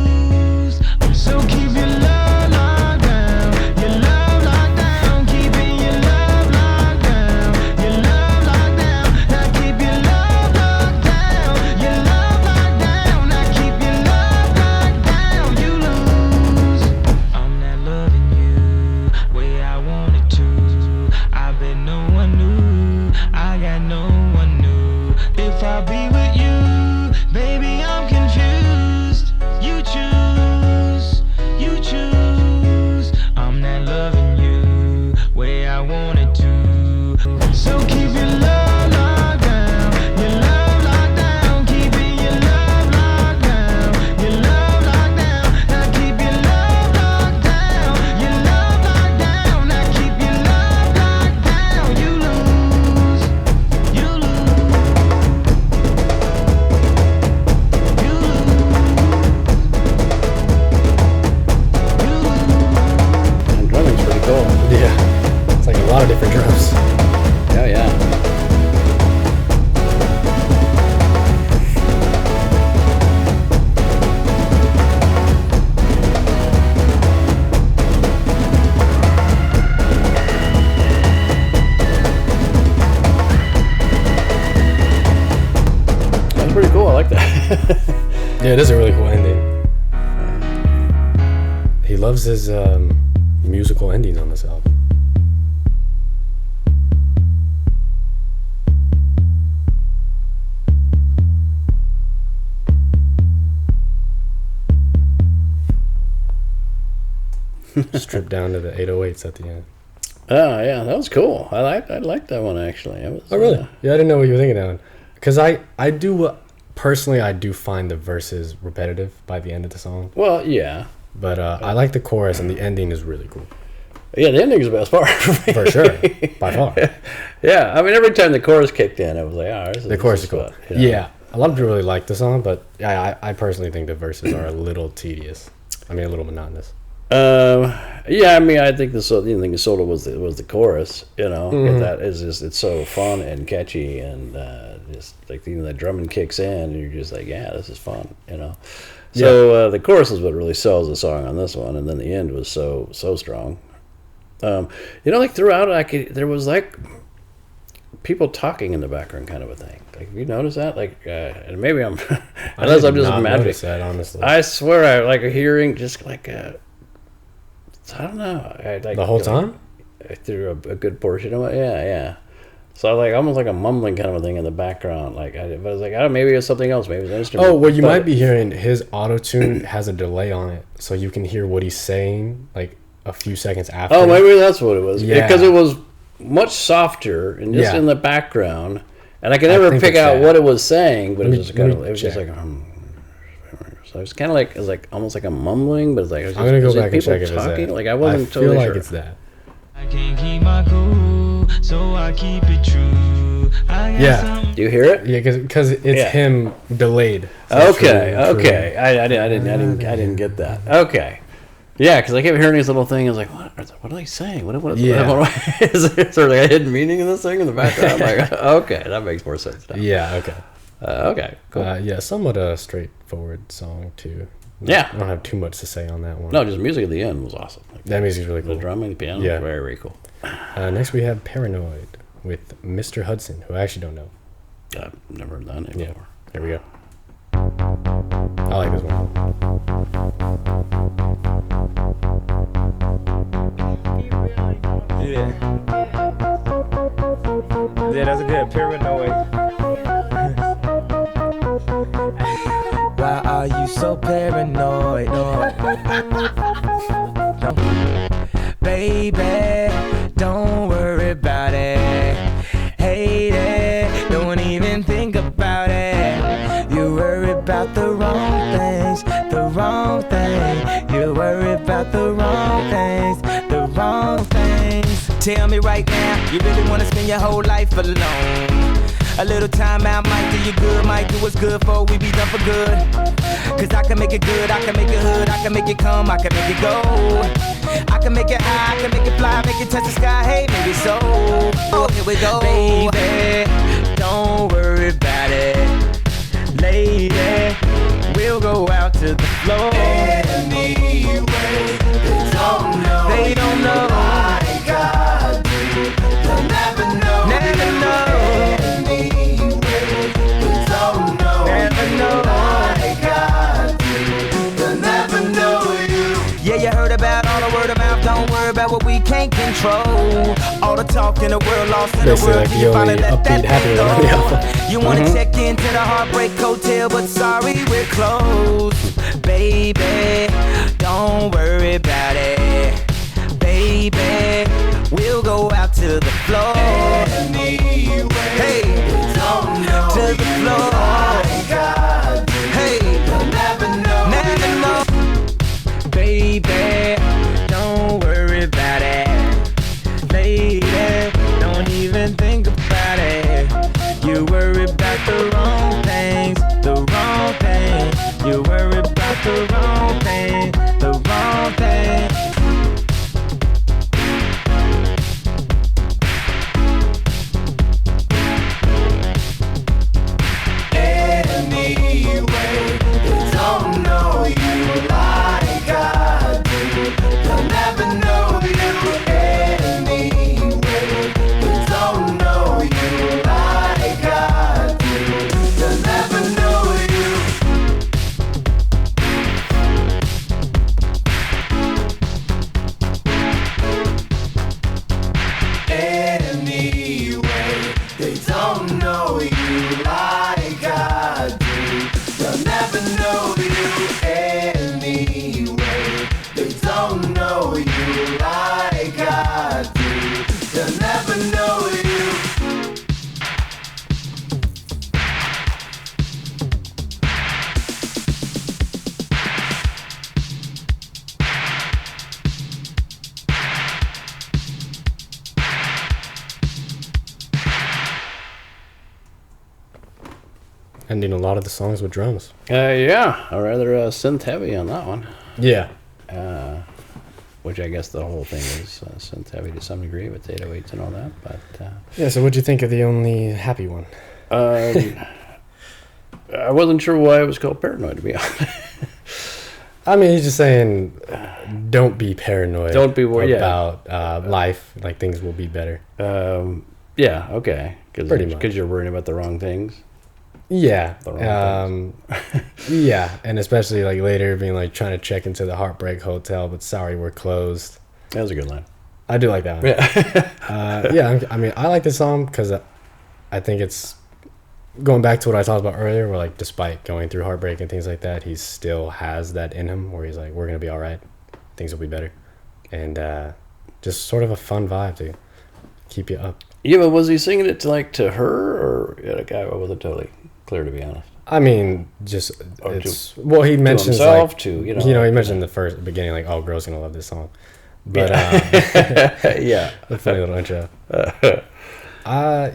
Speaker 1: lot of different drums.
Speaker 2: Yeah, yeah. That's pretty cool. I like that.
Speaker 1: Yeah, it is a really cool ending. He loves his musical endings on this album. Stripped down to the 808s at the end.
Speaker 2: Oh yeah, that was cool. I liked that one actually. It was,
Speaker 1: Oh really? Yeah, I didn't know what you were thinking of. Because I do personally I do find the verses repetitive by the end of the song.
Speaker 2: Well, yeah.
Speaker 1: But I like the chorus, and the ending is really cool.
Speaker 2: Yeah, the ending's the best part.
Speaker 1: For sure, by far.
Speaker 2: Yeah, I mean, every time the chorus kicked in, I was like, oh,
Speaker 1: The chorus is cool.
Speaker 2: fun, you know?
Speaker 1: Yeah, a lot of people really like the song, but I personally think the verses are a little tedious. I mean, a little monotonous.
Speaker 2: Yeah, I mean, I think the solo was the chorus. You know, that is just it's so fun and catchy, and just like that drumming kicks in, and you're just like, yeah, this is fun. You know. So the chorus is what really sells the song on this one, and then the end was so strong. You know, like throughout it, there was like people talking in the background, kind of a thing. Like, have you noticed that? Like, and maybe I'm, unless I'm just imagining.
Speaker 1: That, honestly.
Speaker 2: I swear, I like hearing just like I don't know. Like,
Speaker 1: the whole time?
Speaker 2: Through a good portion of it, yeah. So like almost like a mumbling kind of a thing in the background. Like, but I was like, maybe it's something else. Maybe it's an instrument.
Speaker 1: Oh, well, you might be hearing his auto-tune has a delay on it, so you can hear what he's saying like a few seconds after.
Speaker 2: Oh, maybe that's what it was.
Speaker 1: Yeah.
Speaker 2: Because it was much softer and just in the background, and I could never pick out what it was saying, but it was just kind of, just like. So it's kind of like almost like a mumbling, but it's like
Speaker 1: I'm gonna go back and check if it's
Speaker 2: talking.
Speaker 1: that.
Speaker 2: Like I wasn't
Speaker 1: I feel
Speaker 2: totally
Speaker 1: like
Speaker 2: sure.
Speaker 1: it's that.
Speaker 5: I can't keep my cool, so I keep it true.
Speaker 1: Yeah.
Speaker 2: Do you hear it?
Speaker 1: Yeah, because it's him delayed. So
Speaker 2: Okay. I didn't get that. Okay. Yeah, because I kept hearing this little thing. I was like, what are they saying? What is there sort of like a hidden meaning in this thing in the background? Like, okay, that makes more sense now.
Speaker 1: Yeah. Okay.
Speaker 2: Okay. Cool.
Speaker 1: Yeah, somewhat a straightforward song too.
Speaker 2: Yeah.
Speaker 1: I don't have too much to say on that one.
Speaker 2: No, just music at the end was awesome. Like,
Speaker 1: that music's really cool.
Speaker 2: the drumming, the piano,
Speaker 1: Yeah.
Speaker 2: very, very cool.
Speaker 1: Next we have Paranoid with Mr. Hudson, who I actually don't know.
Speaker 2: I've never done it before.
Speaker 1: Here we go. I like this one.
Speaker 6: Yeah, that's a good Paranoid.
Speaker 5: Why are you so paranoid? Baby, don't worry about it. Hate it, don't even think about it. You worry about the wrong things, the wrong thing. You worry about the wrong things, the wrong things. Tell me right now, you really wanna spend your whole life alone? A little time out might do you good, might do what's good for we be done for good. Cause I can make it good, I can make it hood, I can make it come, I can make it go. I can make it high, I can make it fly, make it touch the sky, hey, maybe so. Oh, here we go. Baby, don't worry about it. Lady, we'll go out to the floor.
Speaker 4: Anyway, they don't know. I got you. They'll never know.
Speaker 5: Never know.
Speaker 4: Anyway, they don't know.
Speaker 5: Never know.
Speaker 4: I got you. They'll never know you.
Speaker 5: Yeah, you heard about all the word of mouth. Don't worry about what we can't control. All the talk in the world, lost in the
Speaker 1: Basically,
Speaker 5: world.
Speaker 1: like
Speaker 5: You
Speaker 1: the
Speaker 5: finally
Speaker 1: only
Speaker 5: let that
Speaker 1: upbeat, happy
Speaker 5: thing
Speaker 1: one on the
Speaker 5: go.
Speaker 1: album.
Speaker 5: You wanna check into the Heartbreak Hotel, but sorry, we're closed. Baby, don't worry about it. Baby, we'll go out to the floor.
Speaker 4: Anyway,
Speaker 5: Hey,
Speaker 4: they don't know.
Speaker 5: to the floor.
Speaker 4: I got you.
Speaker 5: Hey,
Speaker 4: They'll never know.
Speaker 5: never know. Baby, don't worry about it. Lady, don't even think about it. You worry about the wrong things, the wrong thing. You worry about the wrong thing, the wrong thing.
Speaker 3: they'll never know you.
Speaker 1: Ending a lot of the songs with drums.
Speaker 2: Yeah, or rather synth heavy on that one.
Speaker 1: Yeah.
Speaker 2: Which I guess the whole thing is synth heavy to some degree with 808s and all that. But
Speaker 1: Yeah, so what'd you think of the only happy one?
Speaker 2: I wasn't sure why it was called Paranoid, to be honest.
Speaker 1: I mean, he's just saying, don't be paranoid.
Speaker 2: Don't be worried
Speaker 1: about life. Like, things will be better.
Speaker 2: Yeah, okay.
Speaker 1: Pretty much.
Speaker 2: Because you're worrying about the wrong things.
Speaker 1: Yeah.
Speaker 2: The wrong
Speaker 1: Yeah, and especially like later being like trying to check into the Heartbreak Hotel, but sorry, we're closed.
Speaker 2: That was a good line.
Speaker 1: I do like that one.
Speaker 2: Yeah.
Speaker 1: Yeah, I mean, I like this song because I think it's going back to what I talked about earlier, where like despite going through heartbreak and things like that, he still has that in him where he's like, we're going to be all right. Things will be better. And just sort of a fun vibe to keep you up.
Speaker 2: Yeah, but was he singing it to her or like I wasn't totally clear, to be honest.
Speaker 1: I mean, just
Speaker 2: Or
Speaker 1: it's well, he mentions
Speaker 2: himself,
Speaker 1: like
Speaker 2: to
Speaker 1: he mentioned the beginning like, oh, girls gonna love this song, but
Speaker 2: yeah,
Speaker 1: a funny little intro.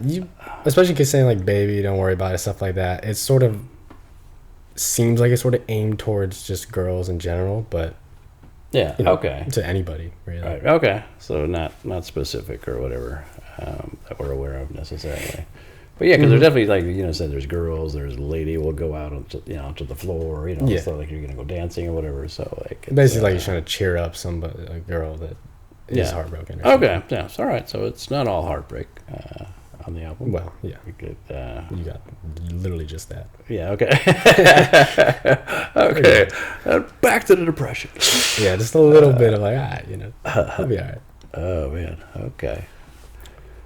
Speaker 1: You especially because saying like baby, don't worry about it, stuff like that. It sort of seems like it's sort of aimed towards just girls in general, but
Speaker 2: yeah,
Speaker 1: you know,
Speaker 2: okay,
Speaker 1: to anybody really.
Speaker 2: right, okay, so not specific or whatever that we're aware of necessarily. But yeah, because there's definitely like said there's girls, there's a lady will go out onto to the floor,
Speaker 1: Yeah.
Speaker 2: so like you're gonna go dancing or whatever. So like
Speaker 1: Basically, like you're trying to cheer up a girl that is heartbroken. Or
Speaker 2: Okay, yeah, it's all right. So it's not all heartbreak on the album.
Speaker 1: Well, yeah,
Speaker 2: We could,
Speaker 1: you got literally just that.
Speaker 2: yeah, okay, okay. Back to the depression.
Speaker 1: Yeah, just a little bit of like it'll be all right.
Speaker 2: Oh man, okay.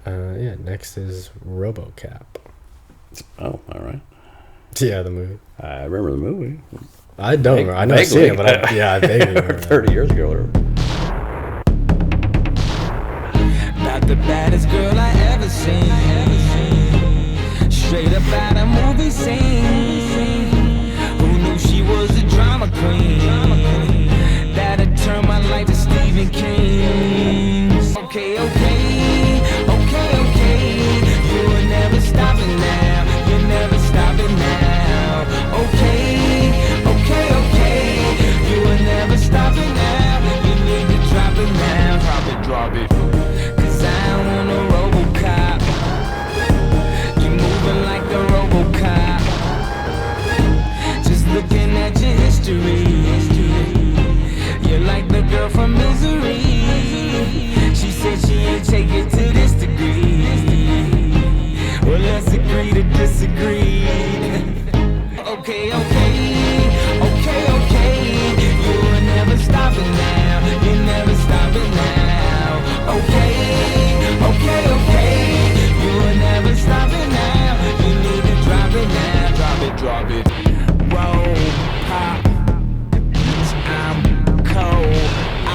Speaker 1: Yeah, next is Robocop.
Speaker 2: Oh, all right.
Speaker 1: Yeah, the movie.
Speaker 2: I remember the movie.
Speaker 1: I don't remember. I never seen it, but I vaguely remember.
Speaker 2: 30 years ago.
Speaker 5: Not the baddest girl I ever seen. Straight up out a movie scene. Who knew she was a drama queen? That'd turn my life to Stephen King. Okay, you were never stopping now. You're never stopping now. Okay, you were never stopping now. You need to drop it now. Drop it. Cause I want a Robocop. You moving like a Robocop. Just looking at your history. You're like the girl from Misery. She said she ain't take it to this degree. Well, let's agree to disagree. Okay. You were never stopping now. You're never stopping now. Okay. You were never stopping now. You need to drop it now. Drop it. Roll, pop. I'm cold. I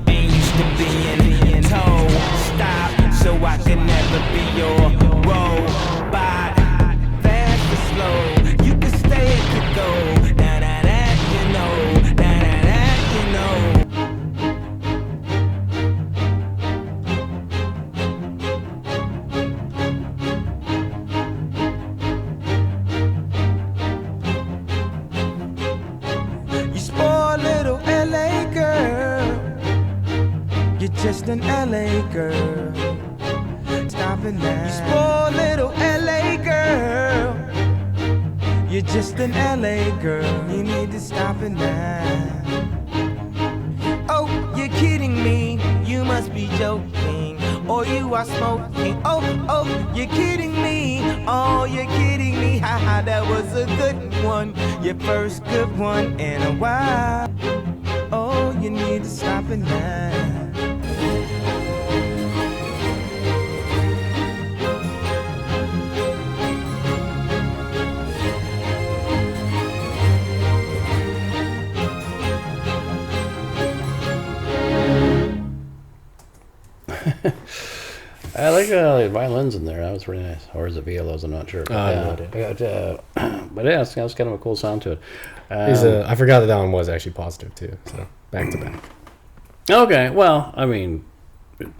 Speaker 5: ain't used to being told stop, so I can never be your robot. Fast or slow, you can stay, you can go. Just an LA girl, stopping now. You spoiled little LA girl. You're just an LA girl. You need to stop it now. Oh, you're kidding me. You must be joking, or you are smoking. Oh, you're kidding me. Oh, you're kidding me. Haha, that was a good one. Your first good one in a while. Oh, you need to stop it now.
Speaker 2: I like the violins in there. That was really nice. Or is it violas? I'm not sure. But,
Speaker 1: I have no idea.
Speaker 2: but yeah, it's kind of a cool sound to it.
Speaker 1: I forgot that one was actually positive too. So back to back.
Speaker 2: Okay, well, I mean,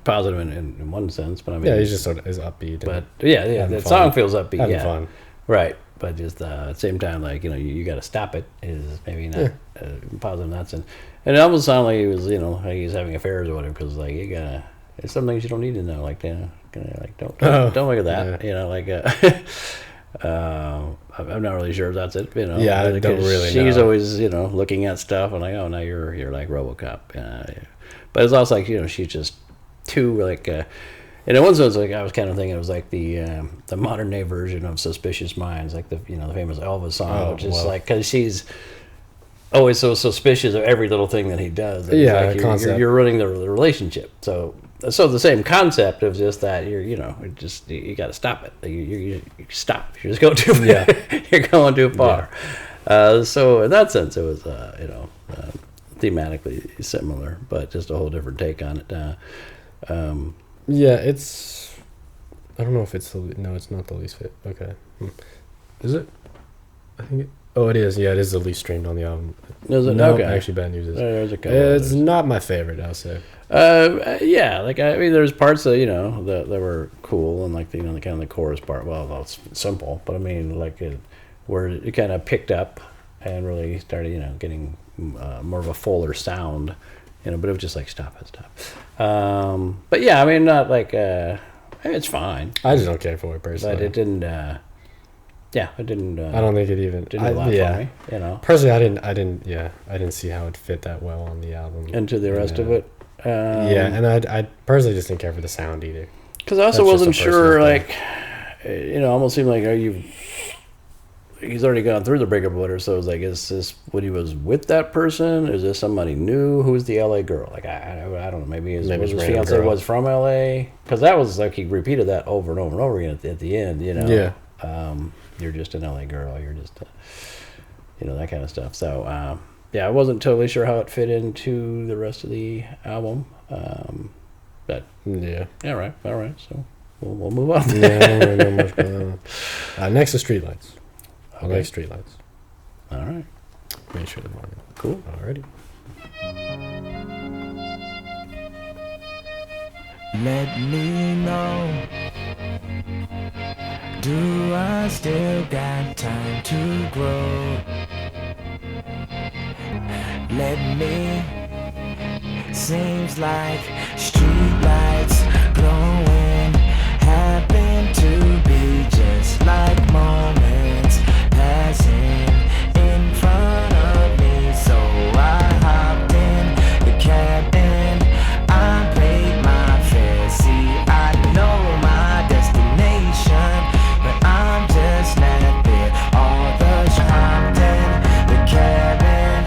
Speaker 2: positive in one sense, but I mean,
Speaker 1: Yeah, he's just sort of is upbeat.
Speaker 2: But yeah,
Speaker 1: having
Speaker 2: the
Speaker 1: fun.
Speaker 2: song feels upbeat.
Speaker 1: Having
Speaker 2: Yeah,
Speaker 1: fun.
Speaker 2: right. But just at the same time, like you got to stop it. Is maybe not positive in that sense. And it almost sounded like he was, like he's having affairs or whatever. Because like you gotta, it's some things you don't need to know. Like don't look at that.
Speaker 1: Yeah.
Speaker 2: I'm not really sure if that's it.
Speaker 1: Yeah, I don't really
Speaker 2: She's
Speaker 1: know.
Speaker 2: always looking at stuff and like, oh, now you're like Robocop. Yeah. But it's also like she's just too like. And in one sense, like I was kind of thinking, it was like the modern day version of "Suspicious Minds," like the the famous Elvis song, which is like because she's always so suspicious of every little thing that he does. That
Speaker 1: Yeah,
Speaker 2: it's
Speaker 1: concept.
Speaker 2: like you're running the relationship. So the same concept of just that you got to stop it. Like, you stop. You just go too far.
Speaker 1: Yeah.
Speaker 2: You're going too far. So in that sense, it was thematically similar, but just a whole different take on it.
Speaker 1: Yeah, it's. I don't know if it's no, it's not the least fit. Okay, is it? I think. It is. Yeah, it is the least streamed on the album.
Speaker 2: Is it?
Speaker 1: No,
Speaker 2: Okay.
Speaker 1: actually, bad news is.
Speaker 2: There's a couple
Speaker 1: It's
Speaker 2: others.
Speaker 1: not my favorite. I'll say.
Speaker 2: Yeah, like I mean, there's parts that that were cool, and like the kind of the chorus part. Well, that's simple, but I mean, like where it kind of picked up and really started, getting more of a fuller sound. But it was just like stop. But yeah, I mean, not like it's fine.
Speaker 1: I just don't care for it personally.
Speaker 2: But it didn't. It didn't.
Speaker 1: I don't think it even.
Speaker 2: Didn't do a lot for me.
Speaker 1: Personally, I didn't see how it fit that well on the album.
Speaker 2: Into the rest of it.
Speaker 1: Yeah, and I personally just didn't care for the sound either.
Speaker 2: Because I also
Speaker 1: That's just
Speaker 2: wasn't
Speaker 1: a personal
Speaker 2: sure,
Speaker 1: thing.
Speaker 2: almost seemed like he's already gone through the breakup with her, so it was like, is this when he was with that person? Is this somebody new? Who's the LA girl? Like, I don't know, maybe his
Speaker 1: random
Speaker 2: fiance
Speaker 1: girl.
Speaker 2: was from LA? Because that was like, he repeated that over and over and over again at the end,
Speaker 1: Yeah.
Speaker 2: You're just an LA girl, you're just, that kind of stuff. So, I wasn't totally sure how it fit into the rest of the album. But,
Speaker 1: Yeah.
Speaker 2: all right, so we'll move on.
Speaker 1: Yeah, I don't really know much about that. Next is Streetlights. I
Speaker 2: Okay.
Speaker 1: like Streetlights.
Speaker 2: All right.
Speaker 1: Make sure the volume.
Speaker 2: Cool.
Speaker 1: Alrighty.
Speaker 5: Let me know. Do I still got time to grow? Let me. Seems like streetlights glowing happen to be just like moments passing in front of me. So I hopped in the cab and I paid my fare. See, I know my destination, but I'm just not there. All the hopped in the cab and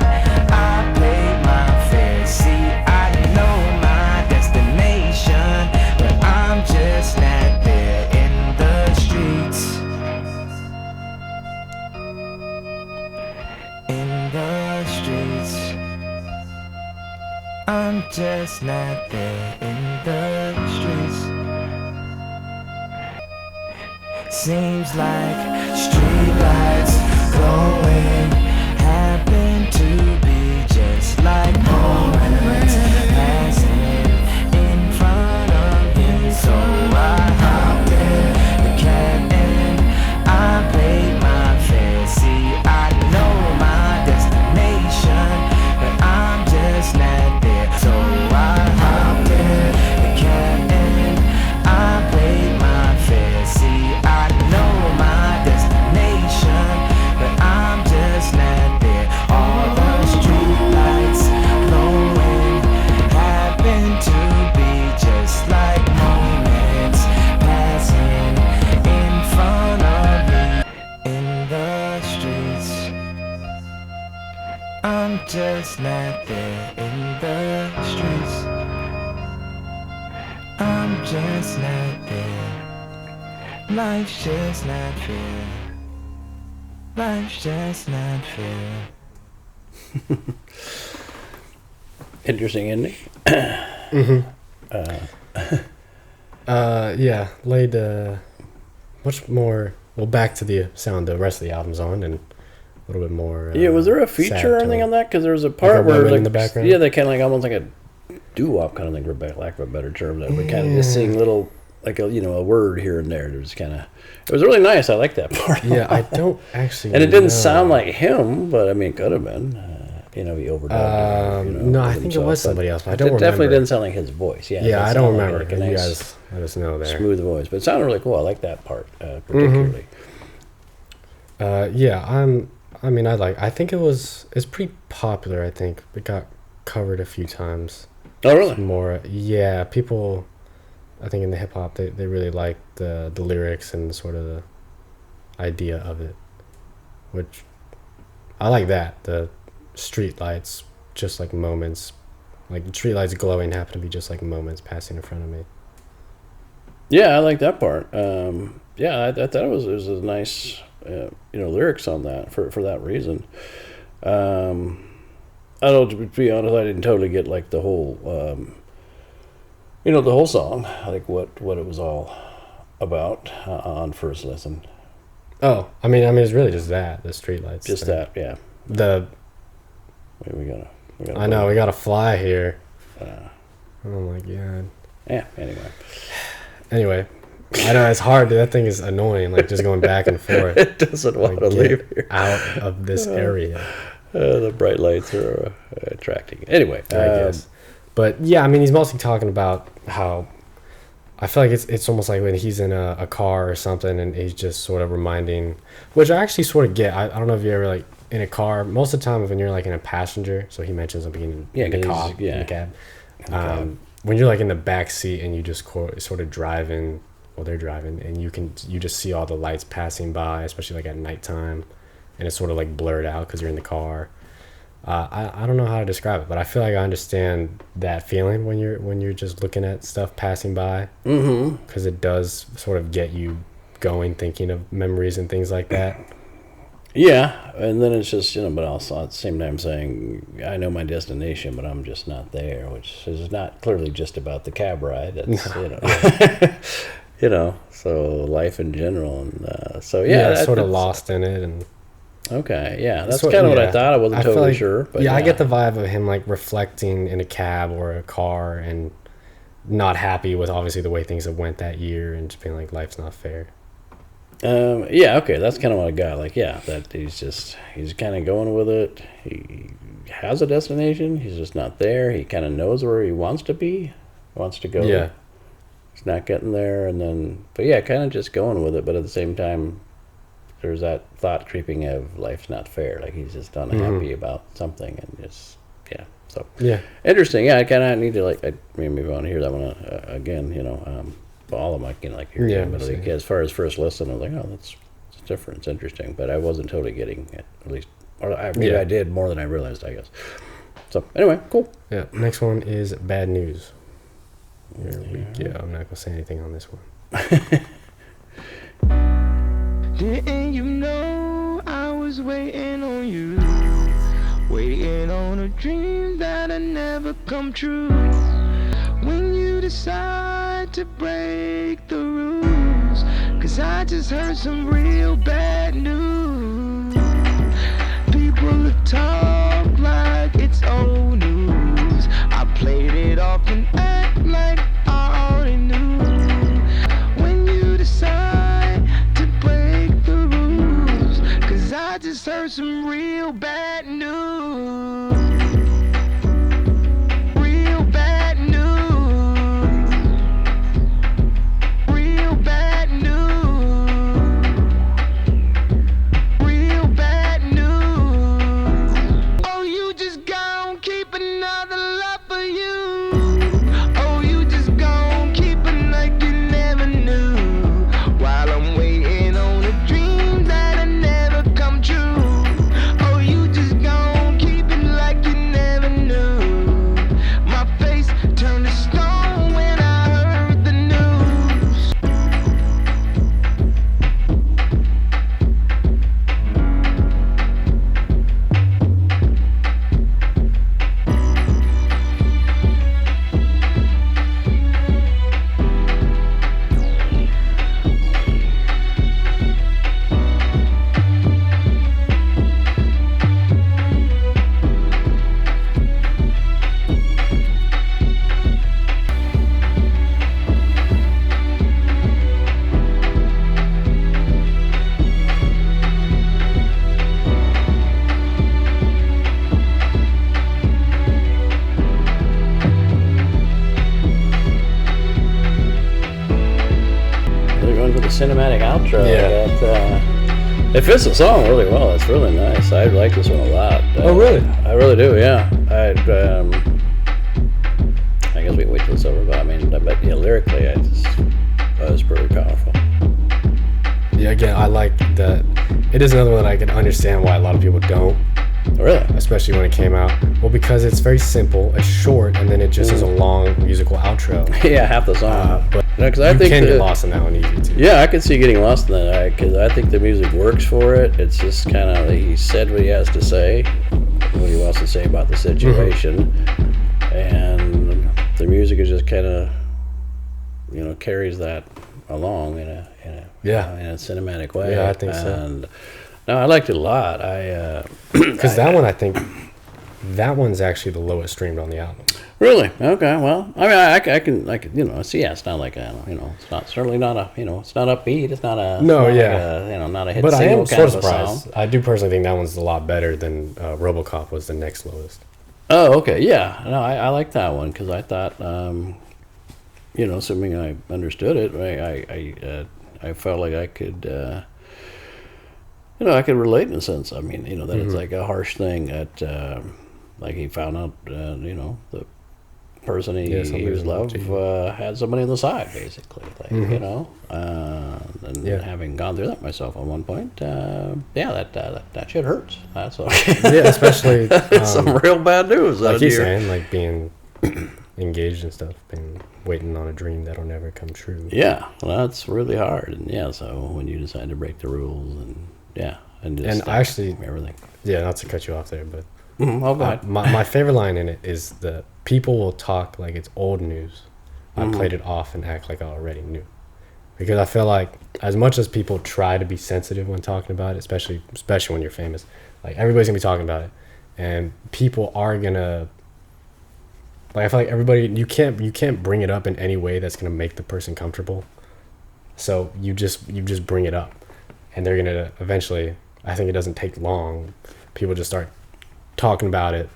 Speaker 5: I paid my fare. See, I know my destination, but I'm just not there in the streets. In the streets, I'm just not there in the streets. Seems like streetlights glowing happen to be just like moments passing in front of me. So I hopped in the cab and I paid my fare. See, I know my destination, but I'm just not there. So I hopped in the cab and I paid my fare. See, I know my destination, but I'm just not there. All the streetlights glowing happen to be just like moments passing in front of me. In the streets, I'm just not there in the streets. I'm just not there. Life's just not fair. Life's just not fair.
Speaker 2: Interesting ending.
Speaker 1: Yeah, laid much more. Well, back to the sound the rest of the album's on, and a little bit more.
Speaker 2: Yeah, was there a feature or anything on that? Because there was a part where
Speaker 1: in the background.
Speaker 2: Yeah, they kind of like almost like a doo-wop kind of thing, for lack of a better term. That we kind of just sing little, like a word here and there. It was kind of, it was really nice. I like that part.
Speaker 1: Yeah, I don't actually.
Speaker 2: And it didn't sound like him, but I mean, it could have been. He overdubbed.
Speaker 1: No, I think it was somebody else. But I don't remember.
Speaker 2: It definitely didn't sound like his voice. Yeah,
Speaker 1: I don't remember.
Speaker 2: Like a
Speaker 1: you
Speaker 2: nice,
Speaker 1: guys let us know there.
Speaker 2: Smooth voice, but it sounded really cool. I like that part particularly.
Speaker 1: Yeah, I think it's pretty popular. I think it got covered a few times.
Speaker 2: Oh, really?
Speaker 1: Yeah, people, I think in the hip hop, they really like the lyrics and sort of the idea of it, which I like that. The street lights, just like moments, like street lights glowing happen to be just like moments passing in front of me.
Speaker 2: Yeah, I like that part. Yeah, I thought it was a nice, lyrics on that for that reason. I don't, to be honest, I didn't totally get like the whole, the whole song, like what it was all about on first listen.
Speaker 1: Oh, I mean, it's really just that, the streetlights.
Speaker 2: Just thing. That, yeah. Wait, we gotta.
Speaker 1: I know we gotta fly here. Oh my god.
Speaker 2: Yeah.
Speaker 1: Anyway, I know it's hard. That thing is annoying. Like just going back and forth.
Speaker 2: It doesn't want to leave here.
Speaker 1: Out of this area.
Speaker 2: The bright lights are attracting. Anyway,
Speaker 1: I guess. But yeah, he's mostly talking about how I feel like it's almost like when he's in a car or something, and he's just sort of reminding, which I actually sort of get. I don't know if you ever like in a car. Most of the time, when you're like in a passenger, so he mentions him being in the cab. When you're like in the back seat and you just sort of driving, well, they're driving, and you just see all the lights passing by, especially like at nighttime. And it's sort of like blurred out because you're in the car. I don't know how to describe it, but I feel like I understand that feeling when you're just looking at stuff passing by. Because it does sort of get you going, thinking of memories and things like that.
Speaker 2: Yeah, and then it's just but also at the same time saying I know my destination, but I'm just not there, which is not clearly just about the cab ride. That's so life in general, and so yeah,
Speaker 1: sort of lost in it and.
Speaker 2: Okay, yeah, that's kind of what I thought. I wasn't totally sure. But
Speaker 1: I get the vibe of him like reflecting in a cab or a car and not happy with obviously the way things have went that year and just being like life's not fair.
Speaker 2: Yeah, okay, that's kind of what I got. Like, yeah, that he's kind of going with it. He has a destination. He's just not there. He kind of knows where he wants to be, wants to go.
Speaker 1: Yeah,
Speaker 2: he's not getting there, and then, but yeah, kind of just going with it. But at the same time, there's that thought creeping of life's not fair. Like he's just unhappy about something, and just So interesting. Yeah, I kind of need to maybe want to hear that one again. All of them I can hear. Yeah, but as far as first listen, I was like, oh, it's different. It's interesting, but I wasn't totally getting it. At least, or I did more than I realized, I guess. So anyway, cool.
Speaker 1: Yeah. Next one is Bad News. Yeah, I'm not gonna say anything on this one.
Speaker 3: Didn't you know I was waiting on you? Waiting on a dream that'll never come true. When you decide to break the rules, 'cause I just heard some real bad news. People talk like it's old news. I played it off and act like I already knew. When you decide to break the rules, 'cause I just heard some real bad news. Real bad news. Real bad news. Real bad news. Oh, you just gon' keep another love for you. Oh, you just gon' keep it like you never knew. While I'm waiting on a dream that'll never come true. Oh, you just gon' keep it like
Speaker 2: cinematic outro.
Speaker 1: Yeah.
Speaker 2: That it fits the song really well. It's really nice. I like this one a lot.
Speaker 1: Oh, really?
Speaker 2: I really do. Yeah. I guess we can wait till it's over. But I mean, but yeah, lyrically, it was pretty powerful.
Speaker 1: Yeah, again, I like that. It is another one that I can understand why a lot of people don't.
Speaker 2: Really?
Speaker 1: Especially when it came out. Well, because it's very simple, it's short, and then it just is a long musical outro.
Speaker 2: Yeah, half the song.
Speaker 1: But
Speaker 2: Cause I
Speaker 1: you
Speaker 2: think
Speaker 1: can get lost in that one easy too.
Speaker 2: Yeah, I could see getting lost in that because I think the music works for it. It's just kind of, he said what he has to say, what he wants to say about the situation, and the music is just kind of, carries that along in a cinematic way.
Speaker 1: Yeah, I think so.
Speaker 2: And no, I liked it a lot.
Speaker 1: Because that one, I think, that one's actually the lowest streamed on the album.
Speaker 2: Really? Okay. Well, I mean, I can, see. Yeah, it's not like it's not certainly not a, it's not upbeat. It's not a not a hit
Speaker 1: but
Speaker 2: single
Speaker 1: I am
Speaker 2: kind
Speaker 1: sort
Speaker 2: of
Speaker 1: of
Speaker 2: a
Speaker 1: surprised.
Speaker 2: song.
Speaker 1: I do personally think that one's a lot better than Robocop was the next lowest.
Speaker 2: Oh, okay. Yeah. No, I like that one because I thought, assuming I understood it, I felt like I could, I could relate in a sense. I mean, that it's like a harsh thing that, like he found out, the person he was loved had somebody on the side, basically. Like, and having gone through that myself at one point, that shit hurts. That's all.
Speaker 1: Yeah, especially
Speaker 2: it's some real bad news.
Speaker 1: Like he's saying, like being engaged and stuff, being waiting on a dream that'll never come true.
Speaker 2: Yeah, well, that's really hard. And so when you decide to break the rules and just
Speaker 1: actually
Speaker 2: everything.
Speaker 1: Yeah, not to cut you off there, but
Speaker 2: go ahead.
Speaker 1: My favorite line in it is the people will talk like it's old news. I played it off and act like I already knew. Because I feel like as much as people try to be sensitive when talking about it, especially when you're famous, like everybody's gonna be talking about it, and people are gonna. Like I feel like everybody, you can't bring it up in any way that's gonna make the person comfortable. So you just bring it up, and they're gonna eventually. I think it doesn't take long. People just start talking about it,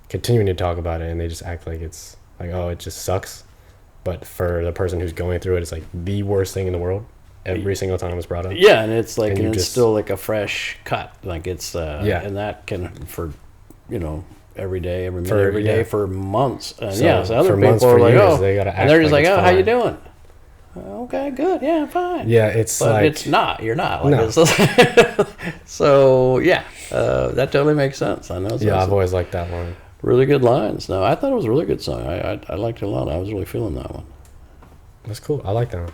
Speaker 1: continuing to talk about it, and they just act like it's like, oh, it just sucks. But for the person who's going through it, it's like the worst thing in the world. Every single time it's brought up.
Speaker 2: Yeah, and it's like it's still like a fresh cut. Like it's and that can for every day, every minute, every day for months. And so other people are like,
Speaker 1: they gotta act
Speaker 2: and they're just like,
Speaker 1: it's
Speaker 2: how you
Speaker 1: fine.
Speaker 2: doing? Okay, good, yeah, fine.
Speaker 1: Yeah, it's
Speaker 2: but
Speaker 1: like
Speaker 2: it's not. You're not. Like,
Speaker 1: no.
Speaker 2: So that totally makes sense. I know.
Speaker 1: Yeah, I've always liked that one.
Speaker 2: Really good lines. No, I thought it was a really good song. I liked it a lot. I was really feeling that one.
Speaker 1: That's cool. I like that one.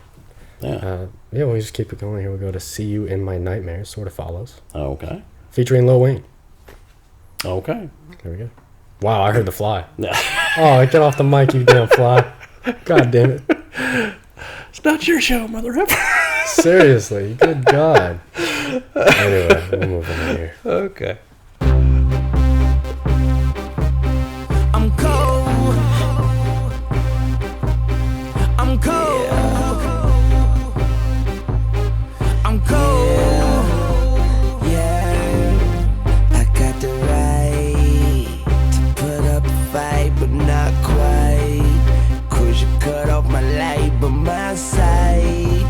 Speaker 2: Yeah.
Speaker 1: We'll just keep it going. Here we go to See You in My Nightmares, sort of follows.
Speaker 2: Okay.
Speaker 1: Featuring Lil Wayne.
Speaker 2: Okay.
Speaker 1: There we go. Wow, I heard the fly.
Speaker 2: Yeah.
Speaker 1: Oh, get off the mic, you damn fly. God damn it.
Speaker 2: It's not your show, mother effer.
Speaker 1: Seriously, good God. Anyway, we'll move on here.
Speaker 2: Okay.
Speaker 5: I'm cold. I'm cold. I'm cold.
Speaker 3: Yeah, I got the right to put up a fight, but not quite. 'Cause you cut off my light, but my sight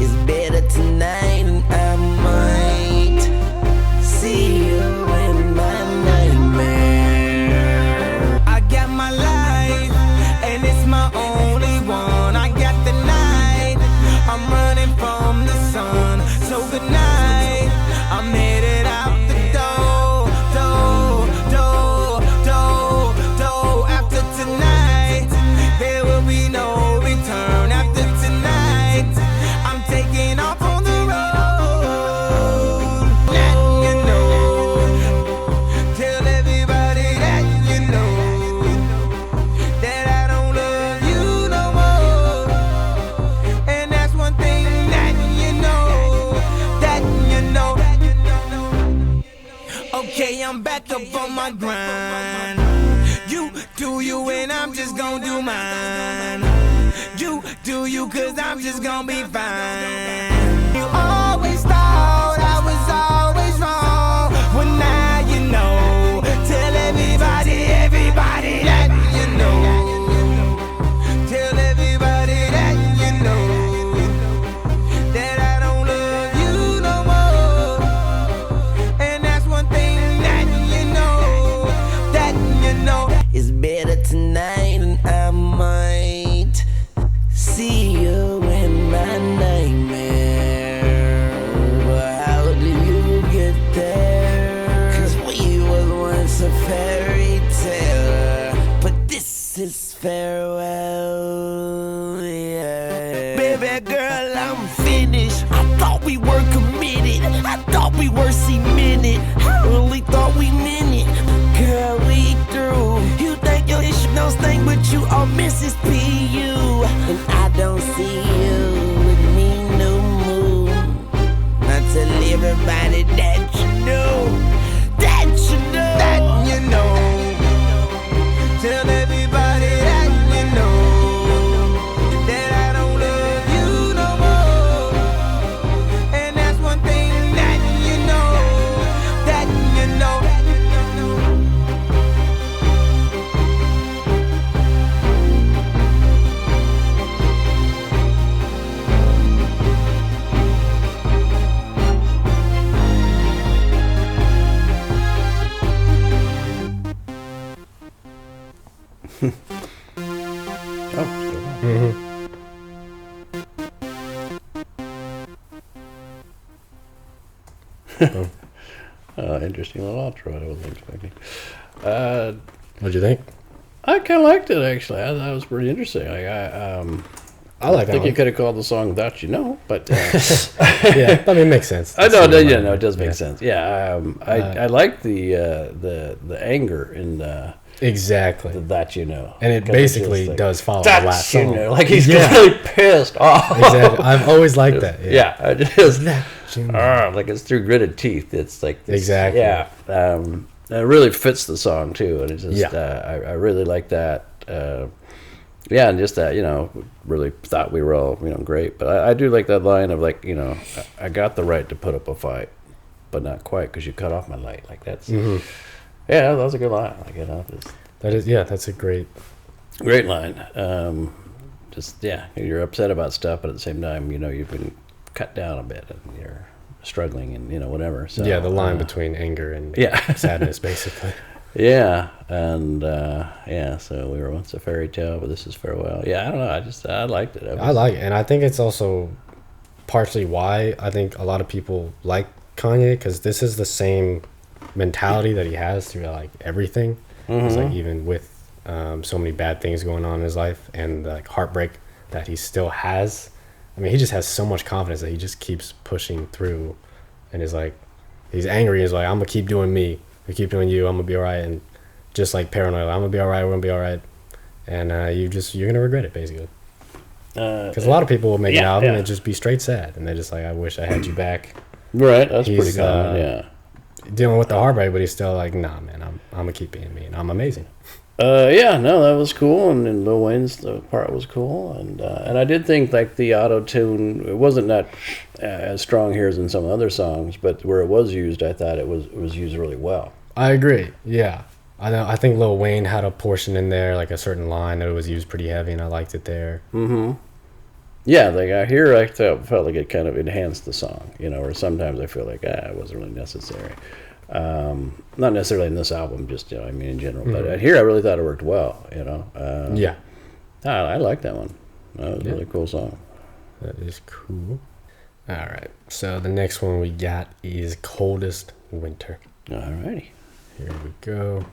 Speaker 3: is better tonight, and I might see you in my nightmare.
Speaker 5: I got my life, and it's my only one. I got the night, I'm running from the sun. So good night, I'm headed out the door, door. After tonight, there will be no return. After tonight, I'm taking off on the road. That you know, tell everybody that you know that I don't love you no more. And that's one thing that you know, Okay, I'm back up on my grind. You do you and I'm just gonna do mine. You do you 'cause I'm just gonna be fine. You always thought I was always wrong. Well now you know. Tell everybody that you know. Tell everybody that you know that
Speaker 7: girl, I'm finished. I thought we were committed. I thought we were cemented. I really thought we meant it. Girl, we through. You think your issue don't stink, but you are Mrs. PU. And I don't see you with me no more. Not tell everybody that you know. That you know. That you know. Tell everybody that you know. That I don't love you no more. And that's one thing that you know. That you know.
Speaker 2: Interesting little outro. I wasn't expecting.
Speaker 1: What'd you think?
Speaker 2: I kind of liked it actually. I thought it was pretty interesting. Like,
Speaker 1: I like
Speaker 2: I think
Speaker 1: that
Speaker 2: you could have called the song "That You Know," but
Speaker 1: yeah, I mean, it makes sense.
Speaker 2: I know. Yeah, no, it does make sense. Yeah, I like the anger in the
Speaker 1: exactly
Speaker 2: "That You Know,"
Speaker 1: and it basically
Speaker 2: like,
Speaker 1: does follow the last
Speaker 2: you
Speaker 1: song.
Speaker 2: know, like he's
Speaker 1: Yeah.
Speaker 2: really pissed off.
Speaker 1: Exactly. I've always liked that.
Speaker 2: Yeah, I just
Speaker 1: You know.
Speaker 2: like it's through gritted teeth. It's like this,
Speaker 1: Exactly.
Speaker 2: Yeah, and it really fits the song too, and it's just
Speaker 1: Yeah.
Speaker 2: I really like that. Yeah, and just that, really thought we were all, great. But I do like that line of like, I got the right to put up a fight, but not quite because you cut off my light. Like that's, yeah, that was a good line. Like,
Speaker 1: That's a great
Speaker 2: line. You're upset about stuff, but at the same time, you've been cut down a bit and you're struggling and, whatever. So
Speaker 1: the line between anger and sadness, basically.
Speaker 2: Yeah, and so we were once a fairy tale, but this is farewell. Yeah, I don't know. I liked it.
Speaker 1: I like it, and I think it's also partially why I think a lot of people like Kanye, because this is the same mentality that he has through like everything. It's like even with so many bad things going on in his life and like heartbreak that he still has. I mean, he just has so much confidence that he just keeps pushing through, and is like, he's angry. He's like, I'm gonna keep doing me. I keep doing you, I'm gonna be alright, and just like Paranoid, I'm gonna be alright, we're gonna be alright, and you're gonna regret it basically. Because a lot of people will make an album and just be straight sad, and they're just like, I wish I had you back.
Speaker 2: Right, that's pretty common.
Speaker 1: Dealing with the heartbreak, but he's still like, nah, man, I'm gonna keep being me, and I'm amazing.
Speaker 2: That was cool, and Lil Wayne's the part was cool, and I did think like the auto tune, it wasn't that as strong here as in some other songs, but where it was used, I thought it was used really well.
Speaker 1: I agree. Yeah, I think Lil Wayne had a portion in there, like a certain line that it was used pretty heavy, and I liked it there.
Speaker 2: Yeah, like I felt like it kind of enhanced the song, or sometimes I feel like it wasn't really necessary. Not necessarily in this album, just in general. But here, I really thought it worked well. I like that one. That was a really cool song.
Speaker 1: That is cool. All right, so the next one we got is "Coldest Winter."
Speaker 2: Alrighty,
Speaker 1: here we go.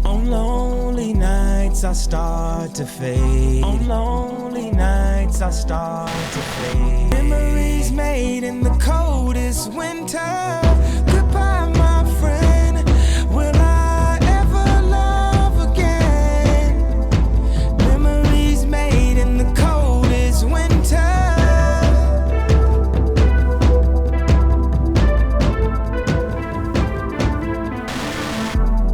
Speaker 5: On lonely nights I start to fade. On lonely nights I start to fade. Memories made in the coldest winter. Goodbye, my friend. Will I ever love again? Memories made in the coldest winter.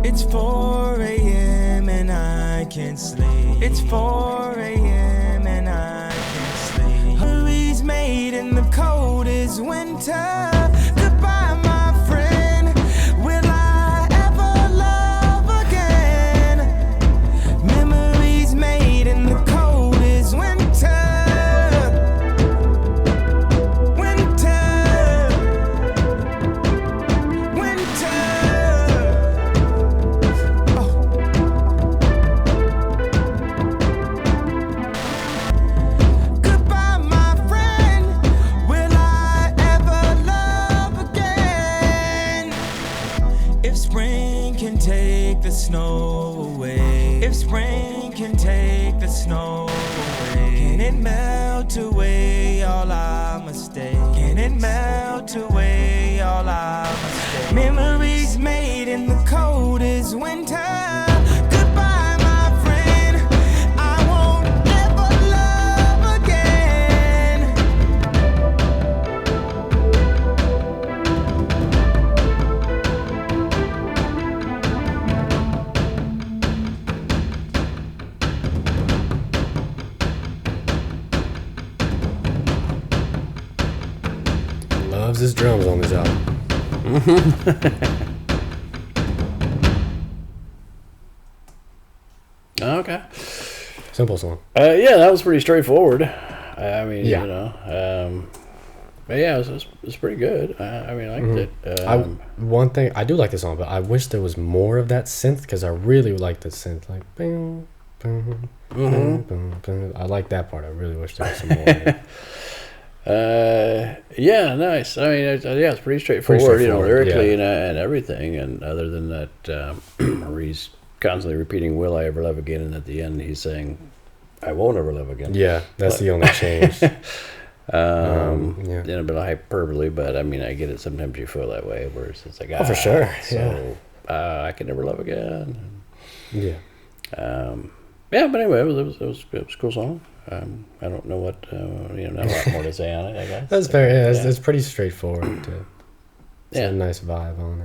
Speaker 5: It's 4 a.m. and I can't sleep. It's 4 a.m. and I can't sleep. Memories made in the coldest winter. Goodbye, my friend. Will I ever love again? Memories made in the coldest winter. Goodbye, my friend. Will I ever love? there's no way. Can it melt away all our mistakes? Can it melt away all our mistakes? Memories made in the coldest winter. Goodbye, my friend. I won't ever love again.
Speaker 1: Loves his drums on this album.
Speaker 2: Okay.
Speaker 1: Simple song.
Speaker 2: Yeah, that was pretty straightforward. I mean,
Speaker 1: Yeah.
Speaker 2: you know, but yeah, it was pretty good. I mean, I liked it.
Speaker 1: One thing, I do like this song, but I wish there was more of that synth, because I really like the synth. Like, bing, bing, bing, bing, bing. I like that part. I really wish there was some more of it.
Speaker 2: Yeah, nice. I mean, yeah, it's pretty straightforward, you know, lyrically
Speaker 1: yeah.
Speaker 2: and everything. And other than that, where he's constantly repeating, "Will I ever love again?" And at the end, he's saying, "I won't ever love again."
Speaker 1: Yeah, that's the only change.
Speaker 2: Yeah, a bit of hyperbole, but I mean, I get it. Sometimes you feel that way, where it's like,
Speaker 1: for sure.
Speaker 2: So I can never love again.
Speaker 1: Yeah.
Speaker 2: Yeah, but anyway, it was a cool song. I don't know what not a lot more to say on it, I guess.
Speaker 1: That's fair. Yeah, it's pretty straightforward. It's
Speaker 2: Yeah.
Speaker 1: a nice vibe on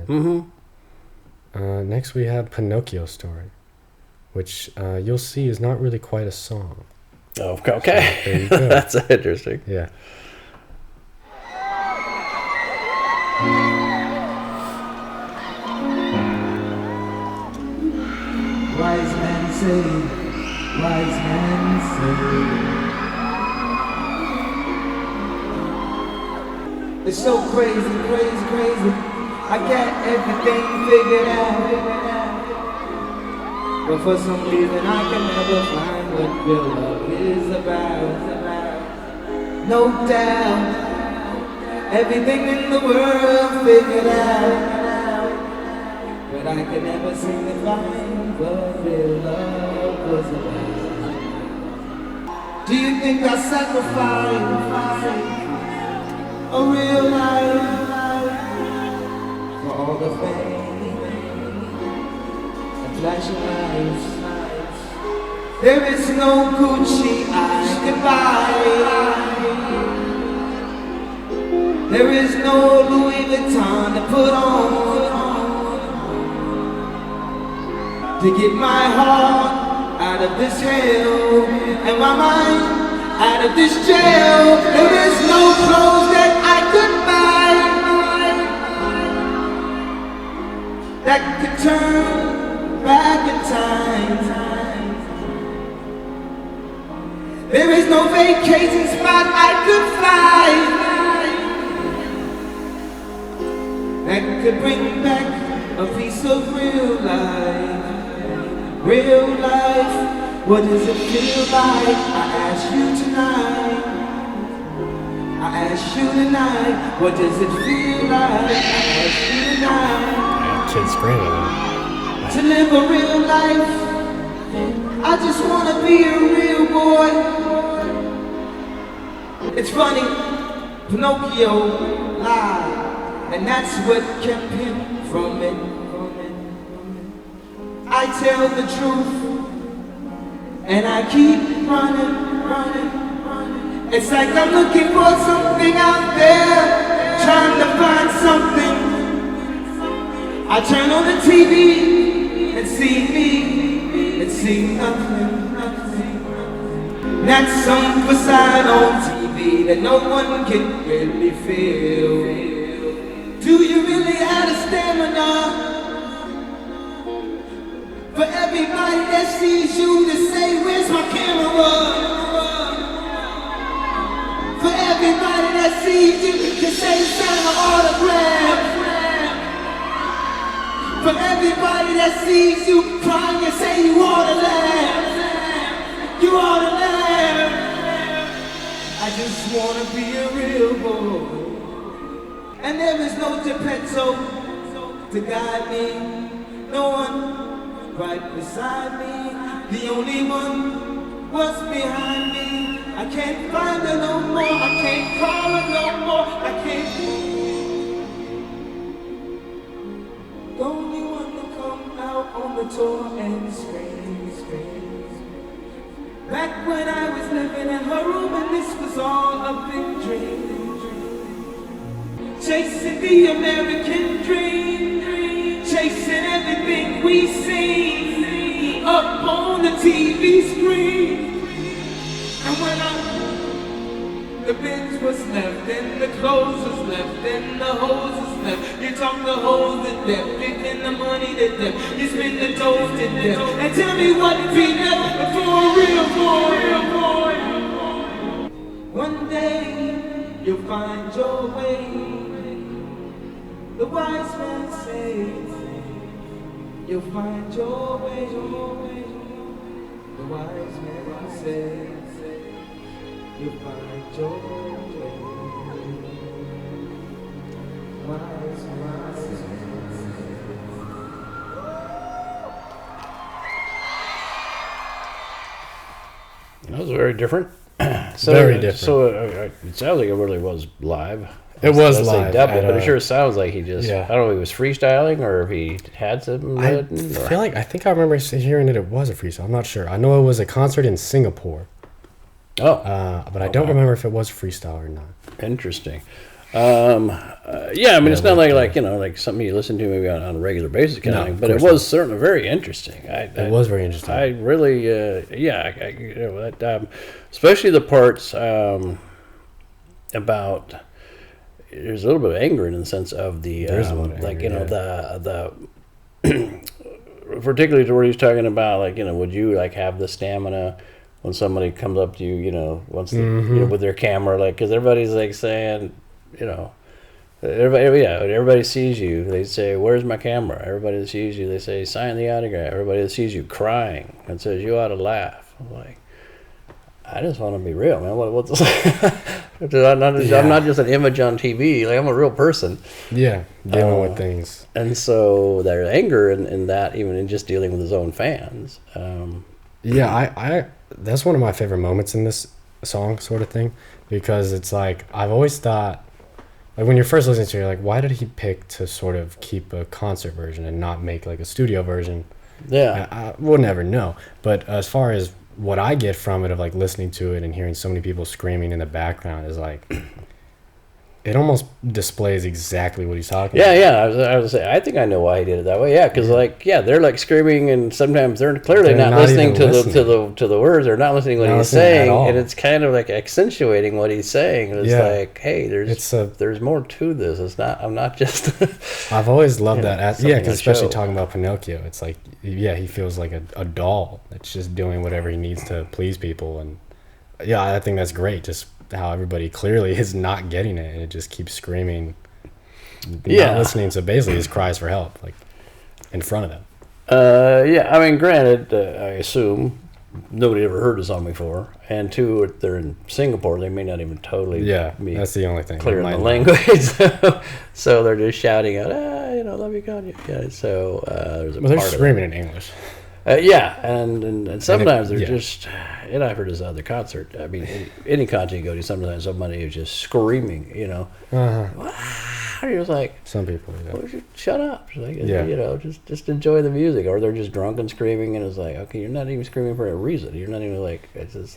Speaker 1: it. Next we have Pinocchio Story, which you'll see is not really quite a song.
Speaker 2: Oh, okay.
Speaker 1: So there you go.
Speaker 2: That's interesting.
Speaker 1: Yeah.
Speaker 3: Wise men say, wise men say. It's so crazy, crazy, crazy. I got everything figured out. But for some reason I can never find what real love is about. No doubt, everything in the world figured out. But I can never seem to find what real love was about. Do you think I sacrificed a real life for all the fame and flashing lights? There is no Gucci I can buy. There is no Louis Vuitton to put on to get my heart out of this hell and my mind out of this jail. There is no clothes that I could buy that could turn back in time. There is no vacation spot I could fly that could bring back a piece of real life. Real life, what does it feel like? I ask you tonight. I ask you tonight. What does it feel like? I ask you tonight.
Speaker 1: Kids screaming.
Speaker 3: To live a real life, I just wanna be a real boy. It's funny, Pinocchio lied, and that's what kept him from it. I tell the truth, and I keep running. It's like I'm looking for something out there, trying to find something. I turn on the TV and see me, and see nothing. That's some facade on TV that no one can really feel. Do you really have the stamina for everybody that sees you to say, where's my camera? For everybody that sees you to say, sign an autograph. For everybody that sees you crying and say, you ought to laugh. You ought to laugh. I just wanna be a real boy. And there is no Geppetto to guide me. No one right beside me. The only one What's behind me? I can't find her no more. I can't call her no more. I can't. The only one to come out on the tour and scream, scream. Back when I was living in her room and this was all a big dream. Chasing the American dream, chasing everything we see up on the TV screen. And when the bins was left and the clothes was left and the hose was left, you talk the hoes to death, picking the money to death, you spend the toes to death, and tell me what be left for a real boy. One day you'll find your way. The wise man says, you'll find your way, your way. The wise man says, you'll find your way. Wise man says.
Speaker 2: That was very different.
Speaker 1: Very different.
Speaker 2: So it sounds like it really was live.
Speaker 1: It was
Speaker 2: Let's
Speaker 1: live.
Speaker 2: say dubbed it, but it sure sounds like he just,
Speaker 1: yeah.
Speaker 2: I don't know if he was freestyling or if he had something written.
Speaker 1: I think I remember hearing that it was a freestyle. I'm not sure. I know it was a concert in Singapore.
Speaker 2: Oh.
Speaker 1: But I don't remember if it was freestyle or not.
Speaker 2: Interesting. Yeah, I mean, it's not like you know, like something you listen to maybe on a regular basis kind of thing, but it was certainly very interesting. It
Speaker 1: was very interesting.
Speaker 2: I really, you know, that, especially the parts about. There's a little bit of anger in the sense of the like, you know, the particularly to where he's talking about, like, you know, would you like have the stamina when somebody comes up to you, you know, once you know, with their camera, like, because everybody's like saying, you know, everybody sees you, they say, where's my camera? Everybody that sees you, they say, sign the autograph. Everybody that sees you crying and says, you ought to laugh. I'm like, I just want to be real, man. What's I'm not just an image on TV. Like, I'm a real person.
Speaker 1: Yeah, dealing with things.
Speaker 2: And so there's anger in that, even in just dealing with his own fans.
Speaker 1: I that's one of my favorite moments in this song, sort of thing, because it's like I've always thought, like, when you're first listening to it, you're like, why did he pick to sort of keep a concert version and not make like a studio version?
Speaker 2: Yeah,
Speaker 1: we'll never know. But as far as what I get from it, of like listening to it and hearing so many people screaming in the background, is like it almost displays exactly what he's talking about.
Speaker 2: I was say, I think I know why he did it that way. Yeah, because they're like screaming, and sometimes they're clearly not listening to the words. They're not listening to what he's saying, and it's kind of like accentuating what he's saying. It's like, hey, there's more to this. It's not. I'm not just.
Speaker 1: I've always loved that. Because especially talking about Pinocchio, it's like, he feels like a doll that's just doing whatever he needs to please people, and I think that's great. Just how everybody clearly is not getting it, and it just keeps screaming, not listening. So basically his cries for help, like, in front of them.
Speaker 2: I mean, granted, I assume nobody ever heard the song before, and two, if they're in Singapore, they may not even totally be
Speaker 1: that's the only thing
Speaker 2: clear in the language. So they're just shouting out, love you, Kanye. Yeah, so there's a part
Speaker 1: they're
Speaker 2: of
Speaker 1: screaming in English.
Speaker 2: And sometimes they're just, and I've heard this other concert. I mean, any concert you go to, sometimes somebody is just screaming, you know. You're just like,
Speaker 1: some people,
Speaker 2: shut up. Like, you know, just enjoy the music. Or they're just drunk and screaming, and it's like, okay, you're not even screaming for a reason. You're not even like, it's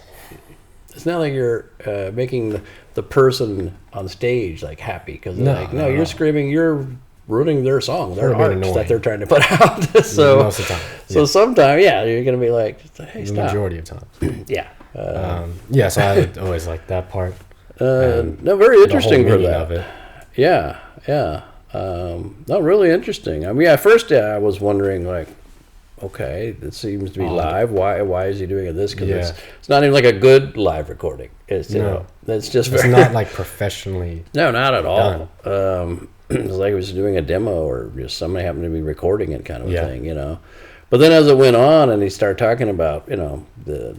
Speaker 2: not like you're making the person on stage like happy, because you're screaming, you're ruining their song, their art that they're trying to put out. So
Speaker 1: most of the time.
Speaker 2: So sometimes, you're gonna be like, hey, stop.
Speaker 1: The majority of times. So I always like that part.
Speaker 2: Very interesting for that. Of it. No, really interesting. I mean, at first I was wondering, like, okay, it seems to be live. Why is he doing this? Because it's not even like a good live recording. It's it's just
Speaker 1: it's not like professionally.
Speaker 2: No, not at all. It was like he was doing a demo, or just somebody happened to be recording it, kind of a thing, you know. But then as it went on, and he started talking about, you know, the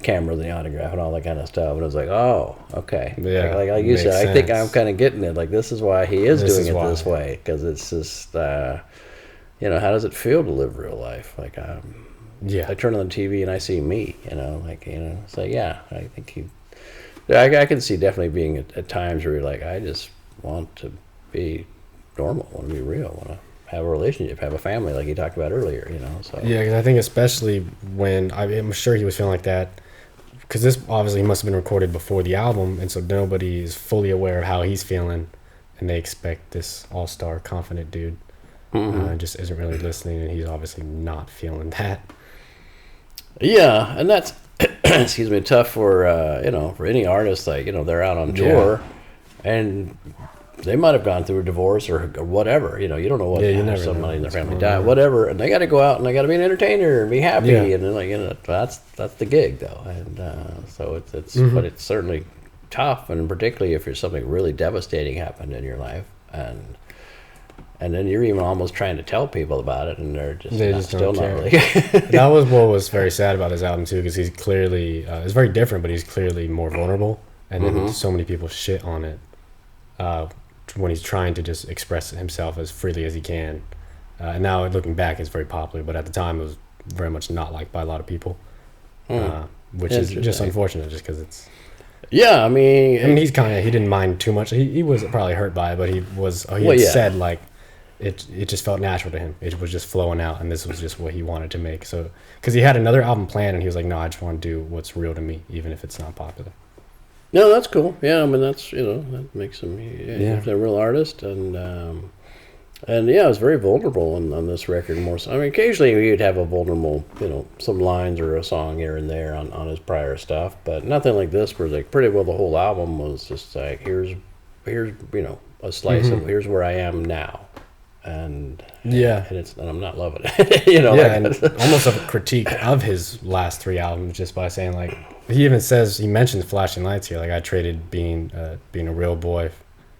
Speaker 2: camera, the autograph, and all that kind of stuff, and I was like, oh, okay.
Speaker 1: Yeah,
Speaker 2: like you said, I think I'm kind of getting it. Like, this is why he is doing it this way, because it's just, you know, how does it feel to live real life? Like,
Speaker 1: Yeah.
Speaker 2: I turn on the TV and I see me, so yeah, I think I can see definitely being at times where you're like, I just want to be normal, I want to be real, I want to have a relationship, have a family, like you talked about earlier, so.
Speaker 1: Yeah, because I think especially when, I'm sure he was feeling like that, because this obviously must have been recorded before the album, and so nobody is fully aware of how he's feeling, and they expect this all-star confident dude just isn't really listening, and he's obviously not feeling that.
Speaker 2: Yeah, and that's excuse me, tough for for any artist, like they're out on tour, and they might have gone through a divorce or whatever. You don't know what somebody in their family died, whatever, and they got to go out and they got to be an entertainer and be happy, and then, like that's the gig though, and so it's but it's certainly tough, and particularly if there's something really devastating happened in your life, and then you're even almost trying to tell people about it, and they're just still not really.
Speaker 1: That was what was very sad about his album too, because he's clearly it's very different, but he's clearly more vulnerable, and then so many people shit on it when he's trying to just express himself as freely as he can. And now looking back, it's very popular, but at the time it was very much not liked by a lot of people, which is just unfortunate, just because it's.
Speaker 2: Yeah, I mean,
Speaker 1: he didn't mind too much. He was probably hurt by it, but said like. It just felt natural to him. It was just flowing out, and this was just what he wanted to make. So, because he had another album planned, and he was like, "No, I just want to do what's real to me, even if it's not popular."
Speaker 2: No, that's cool. Yeah, I mean that's that makes him he's a real artist, and yeah, it was very vulnerable on this record more. So, I mean, occasionally he'd have a vulnerable, some lines or a song here and there on his prior stuff, but nothing like this. Where like pretty well the whole album was just like here's a slice of here's where I am now. And I'm not loving it,
Speaker 1: and almost a critique of his last 3 albums, just by saying, like, he mentions flashing lights here, like, I traded being a real boy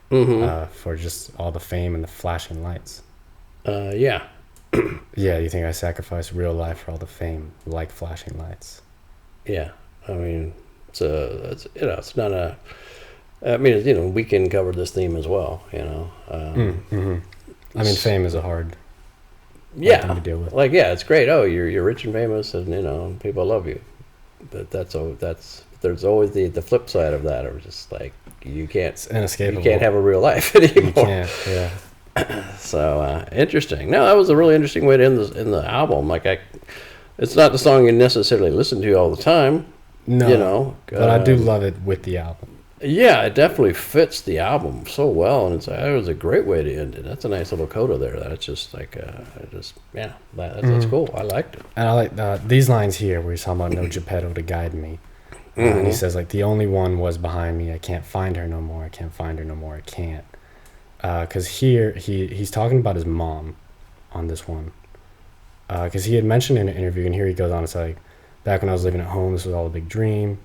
Speaker 1: for just all the fame and the flashing lights.
Speaker 2: Yeah,
Speaker 1: you think I sacrificed real life for all the fame, like flashing lights?
Speaker 2: Yeah, I mean, it's not a. I mean, Weeknd covered this theme as well,
Speaker 1: I mean, fame is a hard thing to deal with.
Speaker 2: Like, it's great. Oh, you're rich and famous, and people love you. But there's always the flip side of that. Or just like you can't,
Speaker 1: it's inescapable.
Speaker 2: You can't have a real life anymore.
Speaker 1: You can't. Yeah.
Speaker 2: So interesting. No, that was a really interesting way to end the album. Like, it's not the song you necessarily listen to all the time.
Speaker 1: No, but I do love it with the album.
Speaker 2: Yeah, it definitely fits the album so well, and it was a great way to end it. That's a nice little coda there. That's just like, that's cool. I liked it.
Speaker 1: And I like these lines here where he's talking about no Geppetto to guide me. And he says, like, the only one was behind me. I can't find her no more. I can't find her no more. I can't. Because here he's talking about his mom on this one. Because he had mentioned in an interview, and here he goes on, it's like, back when I was living at home, this was all a big dream.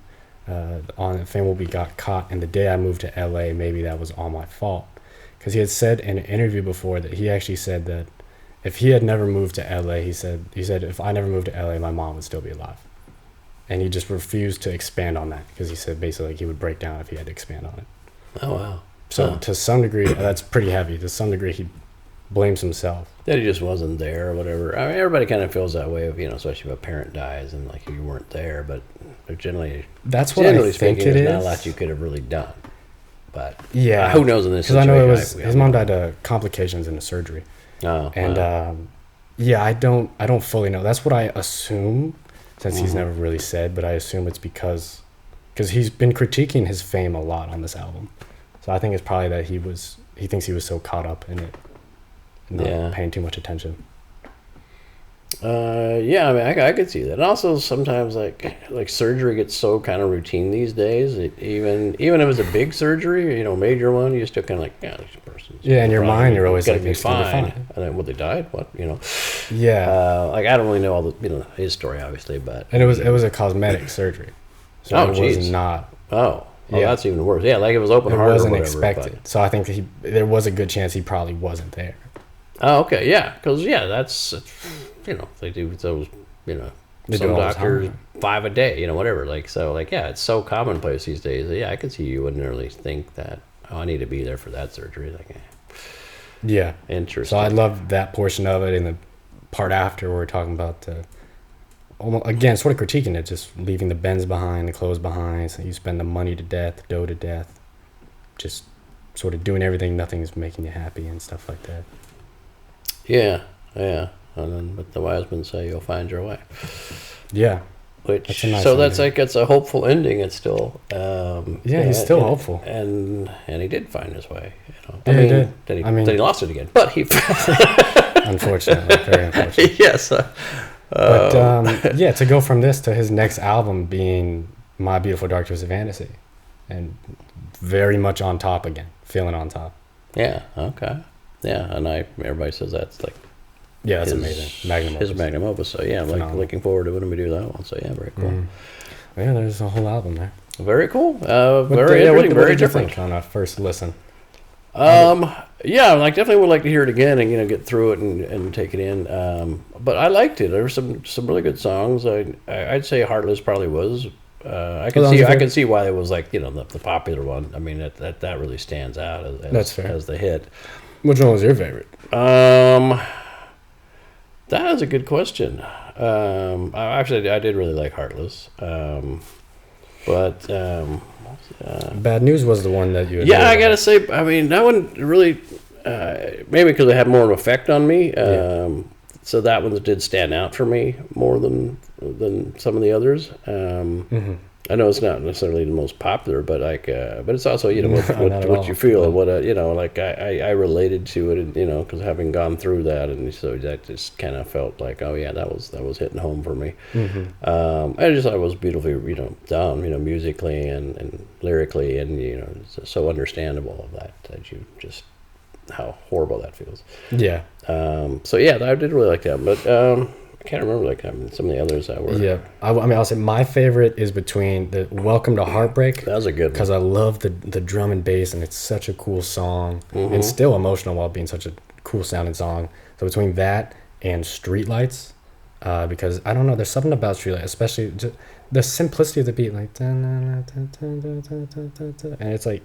Speaker 1: On Fame Will Be got caught, and the day I moved to LA, maybe that was all my fault. Because he had said in an interview before that he actually said that if he had never moved to LA, he said if I never moved to LA, my mom would still be alive. And he just refused to expand on that, because he said basically like he would break down if he had to expand on it.
Speaker 2: Oh, wow.
Speaker 1: So to some degree, that's pretty heavy. To some degree, he blames himself.
Speaker 2: That he just wasn't there or whatever. I mean, everybody kind of feels that way, especially if a parent dies and like you weren't there, but generally,
Speaker 1: that's what I think it is.
Speaker 2: There's not a lot you could have really done. But
Speaker 1: who
Speaker 2: knows in this situation?
Speaker 1: Because I know his mom died of complications in the surgery.
Speaker 2: Oh,
Speaker 1: and I don't fully know. That's what I assume, since he's never really said. But I assume it's because he's been critiquing his fame a lot on this album. So I think it's probably that he thinks he was so caught up in it, not paying too much attention.
Speaker 2: I mean, I could see that. And also sometimes like surgery gets so kind of routine these days. Even if it was a big surgery, major one, you still kind of like, this person's
Speaker 1: in your mind you're always like,
Speaker 2: be fine. And then they died. What
Speaker 1: I
Speaker 2: don't really know all the his story obviously, but
Speaker 1: and it was a cosmetic surgery, so it was not.
Speaker 2: That's even worse. Yeah, like it was open heart. It wasn't expected.
Speaker 1: But. So I think there was a good chance he probably wasn't there.
Speaker 2: Oh, okay, yeah, because that's they do those some doctors 5 a day, whatever. Like so, like it's so commonplace these days. Yeah, I could see you wouldn't really think that. Oh, I need to be there for that surgery. Like,
Speaker 1: yeah,
Speaker 2: interesting.
Speaker 1: So I love that portion of it, and the part after where we're talking about again, sort of critiquing it, just leaving the Benz behind, the clothes behind. So you spend the money to death, dough to death, just sort of doing everything. Nothing's making you happy and stuff like that.
Speaker 2: Yeah. And then, but the wise men say you'll find your way.
Speaker 1: Yeah.
Speaker 2: Which
Speaker 1: That's a nice
Speaker 2: so that's
Speaker 1: ending.
Speaker 2: like it's a hopeful ending. It's still
Speaker 1: He's still hopeful,
Speaker 2: and he did find his way. You know?
Speaker 1: Yeah, he did.
Speaker 2: Then he lost it again, but he
Speaker 1: unfortunately, very unfortunate.
Speaker 2: yes.
Speaker 1: But to go from this to his next album being My Beautiful Dark Twisted Fantasy, and very much on top again, feeling on top.
Speaker 2: Yeah. Okay. Yeah, and everybody says that's like.
Speaker 1: Yeah, that's amazing. Magnum opus.
Speaker 2: His magnum opus. So yeah, I'm like looking forward to when we do that one. So yeah, very cool.
Speaker 1: Yeah, there's a whole album there.
Speaker 2: Very cool.
Speaker 1: Very
Speaker 2: interesting. Very
Speaker 1: did you
Speaker 2: different.
Speaker 1: think on a first listen?
Speaker 2: Yeah, like definitely would like to hear it again and get through it and take it in. But I liked it. There were some really good songs. I'd say Heartless probably was. I can see why it was like the popular one. I mean that really stands out
Speaker 1: That's fair.
Speaker 2: as the hit.
Speaker 1: Which one was your favorite?
Speaker 2: That is a good question. I did really like Heartless. But
Speaker 1: Bad News was the one that you.
Speaker 2: Yeah, I gotta say, I mean that one really, maybe because it had more of an effect on me. So that one did stand out for me more than some of the others. I know it's not necessarily the most popular, but but it's also what you feel and what like I related to it, and because having gone through that, and so that just kind of felt like, oh yeah, that was hitting home for me. I just thought it was beautifully done, musically and lyrically, and it's so understandable of that you just how horrible that feels.
Speaker 1: Yeah.
Speaker 2: So yeah, I did really like that, but. I can't remember some of the others that were.
Speaker 1: Yeah, I mean, I'll say my favorite is between the Welcome to Heartbreak.
Speaker 2: That was a good one
Speaker 1: because I love the drum and bass, and it's such a cool song, and still emotional while being such a cool sounding song. So between that and Streetlights, because I don't know, there's something about Streetlights, especially just the simplicity of the beat, like, and it's like.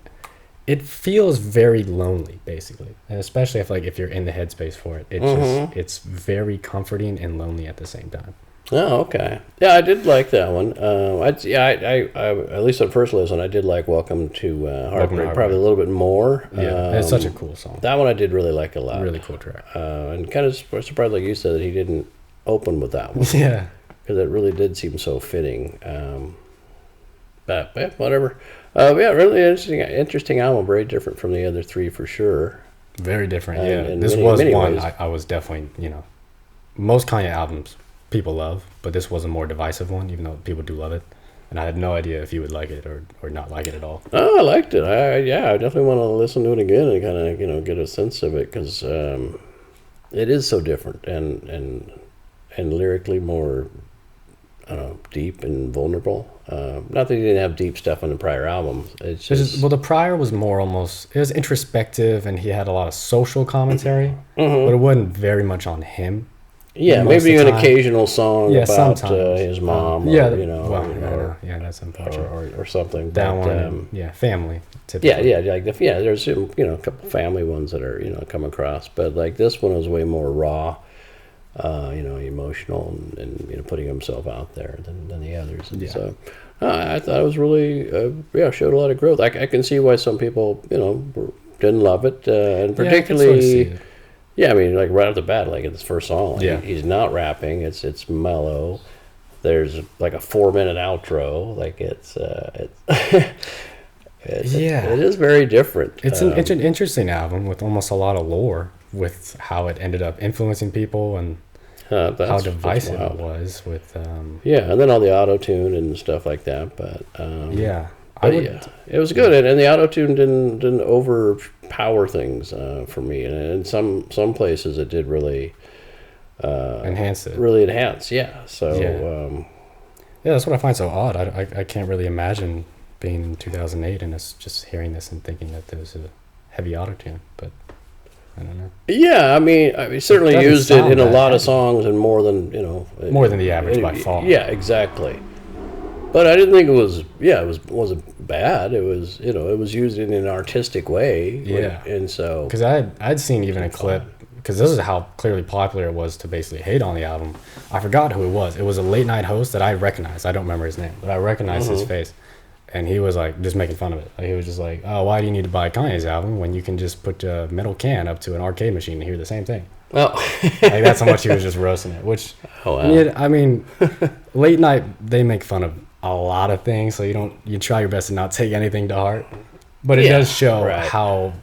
Speaker 1: It feels very lonely, basically, and especially if you're in the headspace for it. It's very comforting and lonely at the same time.
Speaker 2: Oh, okay. Yeah, I did like that one. I at least on first listen, I did like Welcome to Heartbreak probably a little bit more.
Speaker 1: Yeah, it's such a cool song.
Speaker 2: That one I did really like a lot.
Speaker 1: Really cool track.
Speaker 2: And kind of surprised, like you said, that he didn't open with that one.
Speaker 1: Yeah,
Speaker 2: because it really did seem so fitting. But yeah, whatever. Really interesting album. Very different from the other three for sure.
Speaker 1: Very different. Yeah,
Speaker 2: in
Speaker 1: this
Speaker 2: many,
Speaker 1: was
Speaker 2: many
Speaker 1: one
Speaker 2: ways.
Speaker 1: I was definitely most Kanye albums people love, but this was a more divisive one, even though people do love it. And I had no idea if you would like it or not like it at all.
Speaker 2: Oh, I liked it. I definitely want to listen to it again and kind of get a sense of it because it is so different and lyrically more. Deep and vulnerable. Not that he didn't have deep stuff on the prior albums. It's just
Speaker 1: the prior was more it was introspective, and he had a lot of social commentary, but it wasn't very much on him.
Speaker 2: Yeah, maybe an occasional song about his mom.
Speaker 1: That's unfortunate.
Speaker 2: Or something.
Speaker 1: That one, family. Typically.
Speaker 2: Yeah, there's a couple family ones that are come across, but like this one was way more raw. Emotional and putting himself out there than the others. And so I thought it was really, showed a lot of growth. I can see why some people, didn't love it. And particularly, I mean, like right off the bat, like in this first song, he's not rapping. It's mellow. There's like a 4-minute outro. Like it is very different.
Speaker 1: It's an interesting album with almost a lot of lore. With how it ended up influencing people and how divisive it was with
Speaker 2: and then all the auto-tune and stuff like that, but it was good, and the auto-tune didn't overpower things for me, and in some places it did really
Speaker 1: enhance it,
Speaker 2: so
Speaker 1: that's what I find so odd. I can't really imagine being in 2008 and just hearing this and thinking that there was a heavy auto-tune, but I don't know. Yeah,
Speaker 2: I mean, certainly used it in a lot of songs and more than
Speaker 1: more than the average by far.
Speaker 2: Yeah, exactly. But I didn't think it was. Yeah, it wasn't bad. It was it was used in an artistic way.
Speaker 1: Yeah,
Speaker 2: and so
Speaker 1: because I'd seen even a clip because this is how clearly popular it was to basically hate on the album. I forgot who it was. It was a late night host that I recognized. I don't remember his name, but I recognized his face. And he was like just making fun of it. Like, he was just like, "Oh, why do you need to buy Kanye's album when you can just put a metal can up to an arcade machine and hear the same thing?"
Speaker 2: Oh,
Speaker 1: Like, that's how much he was just roasting it. Which,
Speaker 2: oh, wow.
Speaker 1: yeah, I mean, late night they make fun of a lot of things, so you try your best to not take anything to heart. But it does show how,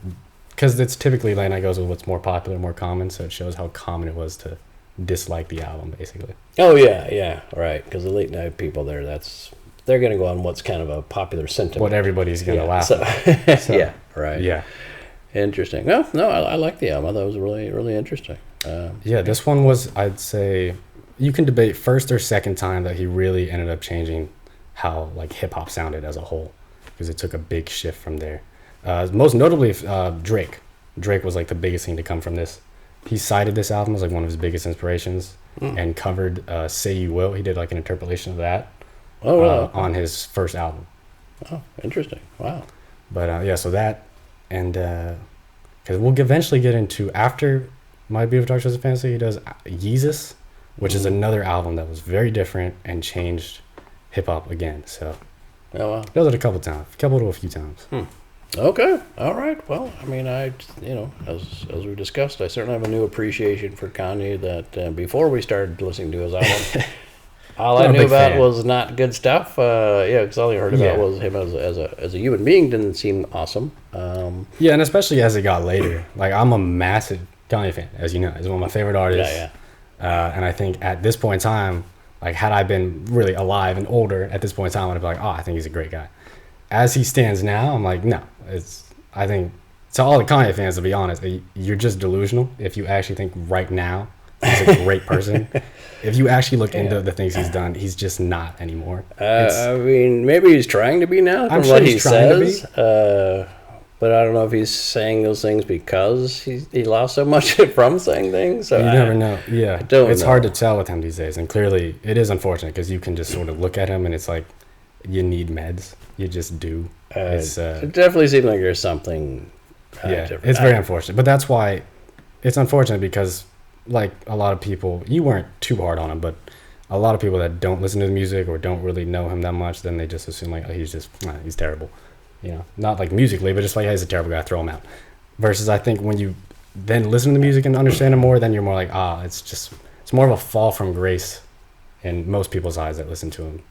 Speaker 1: because it's typically late night goes with what's more popular, more common, so it shows how common it was to dislike the album, basically.
Speaker 2: Oh yeah, right. Because the late night people there, they're gonna go on what's kind of a popular sentiment.
Speaker 1: What everybody's gonna laugh
Speaker 2: at.
Speaker 1: So,
Speaker 2: yeah, right.
Speaker 1: Yeah.
Speaker 2: Interesting. No, I like the album. I thought it was really, really interesting.
Speaker 1: Yeah, this one was, I'd say, you can debate first or second time that he really ended up changing how like hip hop sounded as a whole, because it took a big shift from there. Most notably, Drake. Drake was like the biggest thing to come from this. He cited this album as like one of his biggest inspirations and covered "Say You Will." He did like an interpolation of that on his first album.
Speaker 2: Oh, interesting. Wow.
Speaker 1: But yeah, so that, and because we'll eventually get into, after My Beautiful Dark Twisted Fantasy, he does Yeezus, which is another album that was very different and changed hip hop again. So does it a couple to a few times.
Speaker 2: Okay. All right. Well, I mean, as we discussed, I certainly have a new appreciation for Kanye that before we started listening to his album, all I knew about was not good stuff. Because all I heard about was him as a human being didn't seem awesome.
Speaker 1: Yeah, and especially as it got later. Like, I'm a massive Kanye fan, as you know. He's one of my favorite artists. And I think at this point in time, like, had I been really alive and older at this point in time, I'd be like, I think he's a great guy. As he stands now, I'm like, no. I think, to all the Kanye fans, to be honest, you're just delusional if you actually think right now he's a great person. If you actually look into the things he's done, he's just not anymore.
Speaker 2: I mean, maybe he's trying to be now from what he says. But I don't know if he's saying those things because he lost so much from saying things. So
Speaker 1: you never know. Yeah,
Speaker 2: it's
Speaker 1: hard to tell with him these days. And clearly, it is unfortunate because you can just sort of look at him and it's like, you need meds. You just do.
Speaker 2: It definitely seems like there's something different.
Speaker 1: It's very unfortunate. But that's why it's unfortunate, because like a lot of people, you weren't too hard on him, but a lot of people that don't listen to the music or don't really know him that much, then they just assume like, he's terrible. You know, not like musically, but just like, hey, he's a terrible guy, throw him out. Versus I think when you then listen to the music and understand him more, then you're more like, it's more of a fall from grace in most people's eyes that listen to him.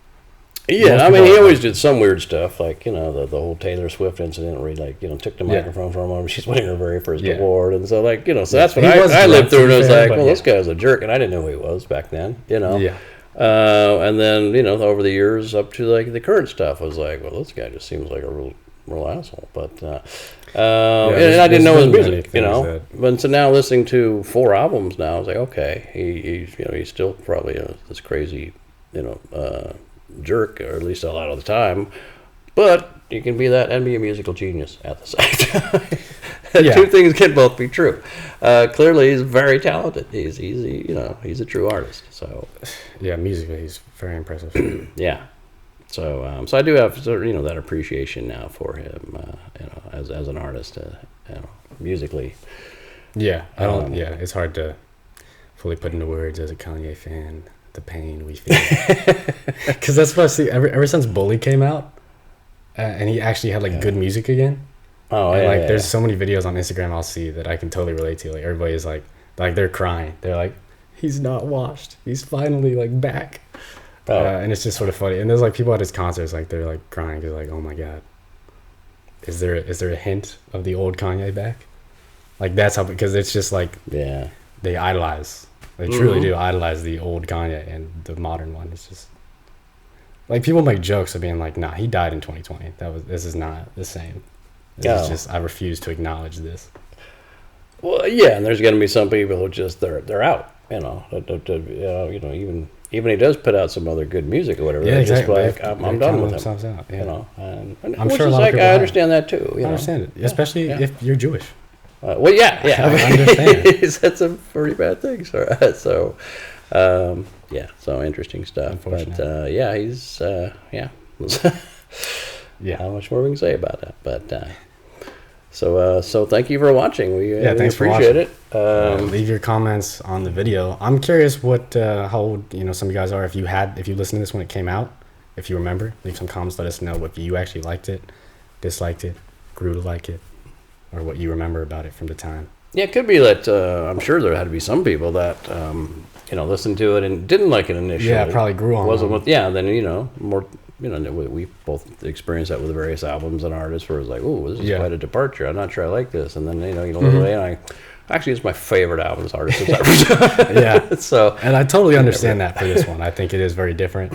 Speaker 2: Yeah, I mean, he always did some weird stuff, like, the whole Taylor Swift incident where he, like, took the microphone from her. She's winning her very first award. And so, like, so that's what I lived through. And I was like, well, this guy's a jerk. And I didn't know who he was back then, Yeah. And then, over the years up to, like, the current stuff, I was like, well, this guy just seems like a real asshole. But, and I didn't know his music, But so now listening to 4 albums now, I was like, okay, he's still probably this crazy, jerk, or at least a lot of the time, but you can be that and be a musical genius at the same time. Two things can both be true. Clearly he's very talented. He's a true artist. So
Speaker 1: musically he's very impressive.
Speaker 2: So I do have that appreciation now for him, as an artist, musically.
Speaker 1: It's hard to fully put into words as a Kanye fan the pain we feel, because that's what I see ever since Bully came out, and he actually had like good music again. There's so many videos on Instagram I'll see that I can totally relate to. Like, everybody's like they're crying. They're like, he's not washed. He's finally like back. And it's just sort of funny. And there's like people at his concerts, like they're like crying because like, oh my god, is there a hint of the old Kanye back? Like, that's how, because it's just like they idolize. They truly do idolize the old Kanye, and the modern one is just like, people make jokes of being like, nah, he died in 2020. This is not the same. This is just, I refuse to acknowledge this.
Speaker 2: Well, and there's going to be some people who just they're out. Even he does put out some other good music or whatever.
Speaker 1: Yeah, exactly.
Speaker 2: Just like, I'm done with him.
Speaker 1: Out,
Speaker 2: and
Speaker 1: I'm sure a lot of people
Speaker 2: I understand that too.
Speaker 1: I understand it, especially if you're Jewish.
Speaker 2: I understand. That's a pretty bad thing. So interesting stuff. But he's Not much more we can say about that. But So thank you for watching. We
Speaker 1: thanks for
Speaker 2: appreciate
Speaker 1: watching.
Speaker 2: it.
Speaker 1: Leave your comments on the video. I'm curious what how old some of you guys are. If you listened to this when it came out, if you remember, leave some comments. Let us know if you actually liked it, disliked it, grew to like it, or what you remember about it from the time.
Speaker 2: Yeah, it could be that I'm sure there had to be some people that listened to it and didn't like it initially.
Speaker 1: Yeah, probably grew on.
Speaker 2: Wasn't with then more. We both experienced that with various albums and artists where it's like, oh, this is quite a departure. I'm not sure I like this. And then, little way, actually, it's my favorite album as artist I've ever done.
Speaker 1: Yeah.
Speaker 2: So,
Speaker 1: and I totally understand that for this one. I think it is very different.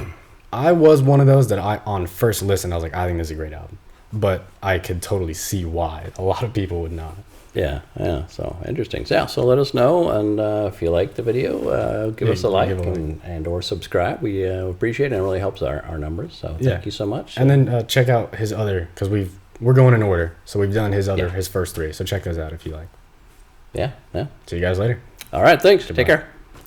Speaker 1: I was one of those that on first listen, I was like, I think this is a great album. But I could totally see why a lot of people would not.
Speaker 2: Yeah. So interesting. So let us know, and if you like the video, give us a like and or subscribe. We appreciate it. And it really helps our numbers. So thank you so much.
Speaker 1: And then check out his other, because we're going in order. So we've done his first 3. So check those out if you like.
Speaker 2: Yeah.
Speaker 1: See you guys later.
Speaker 2: All right. Thanks.
Speaker 1: Goodbye.
Speaker 2: Take care.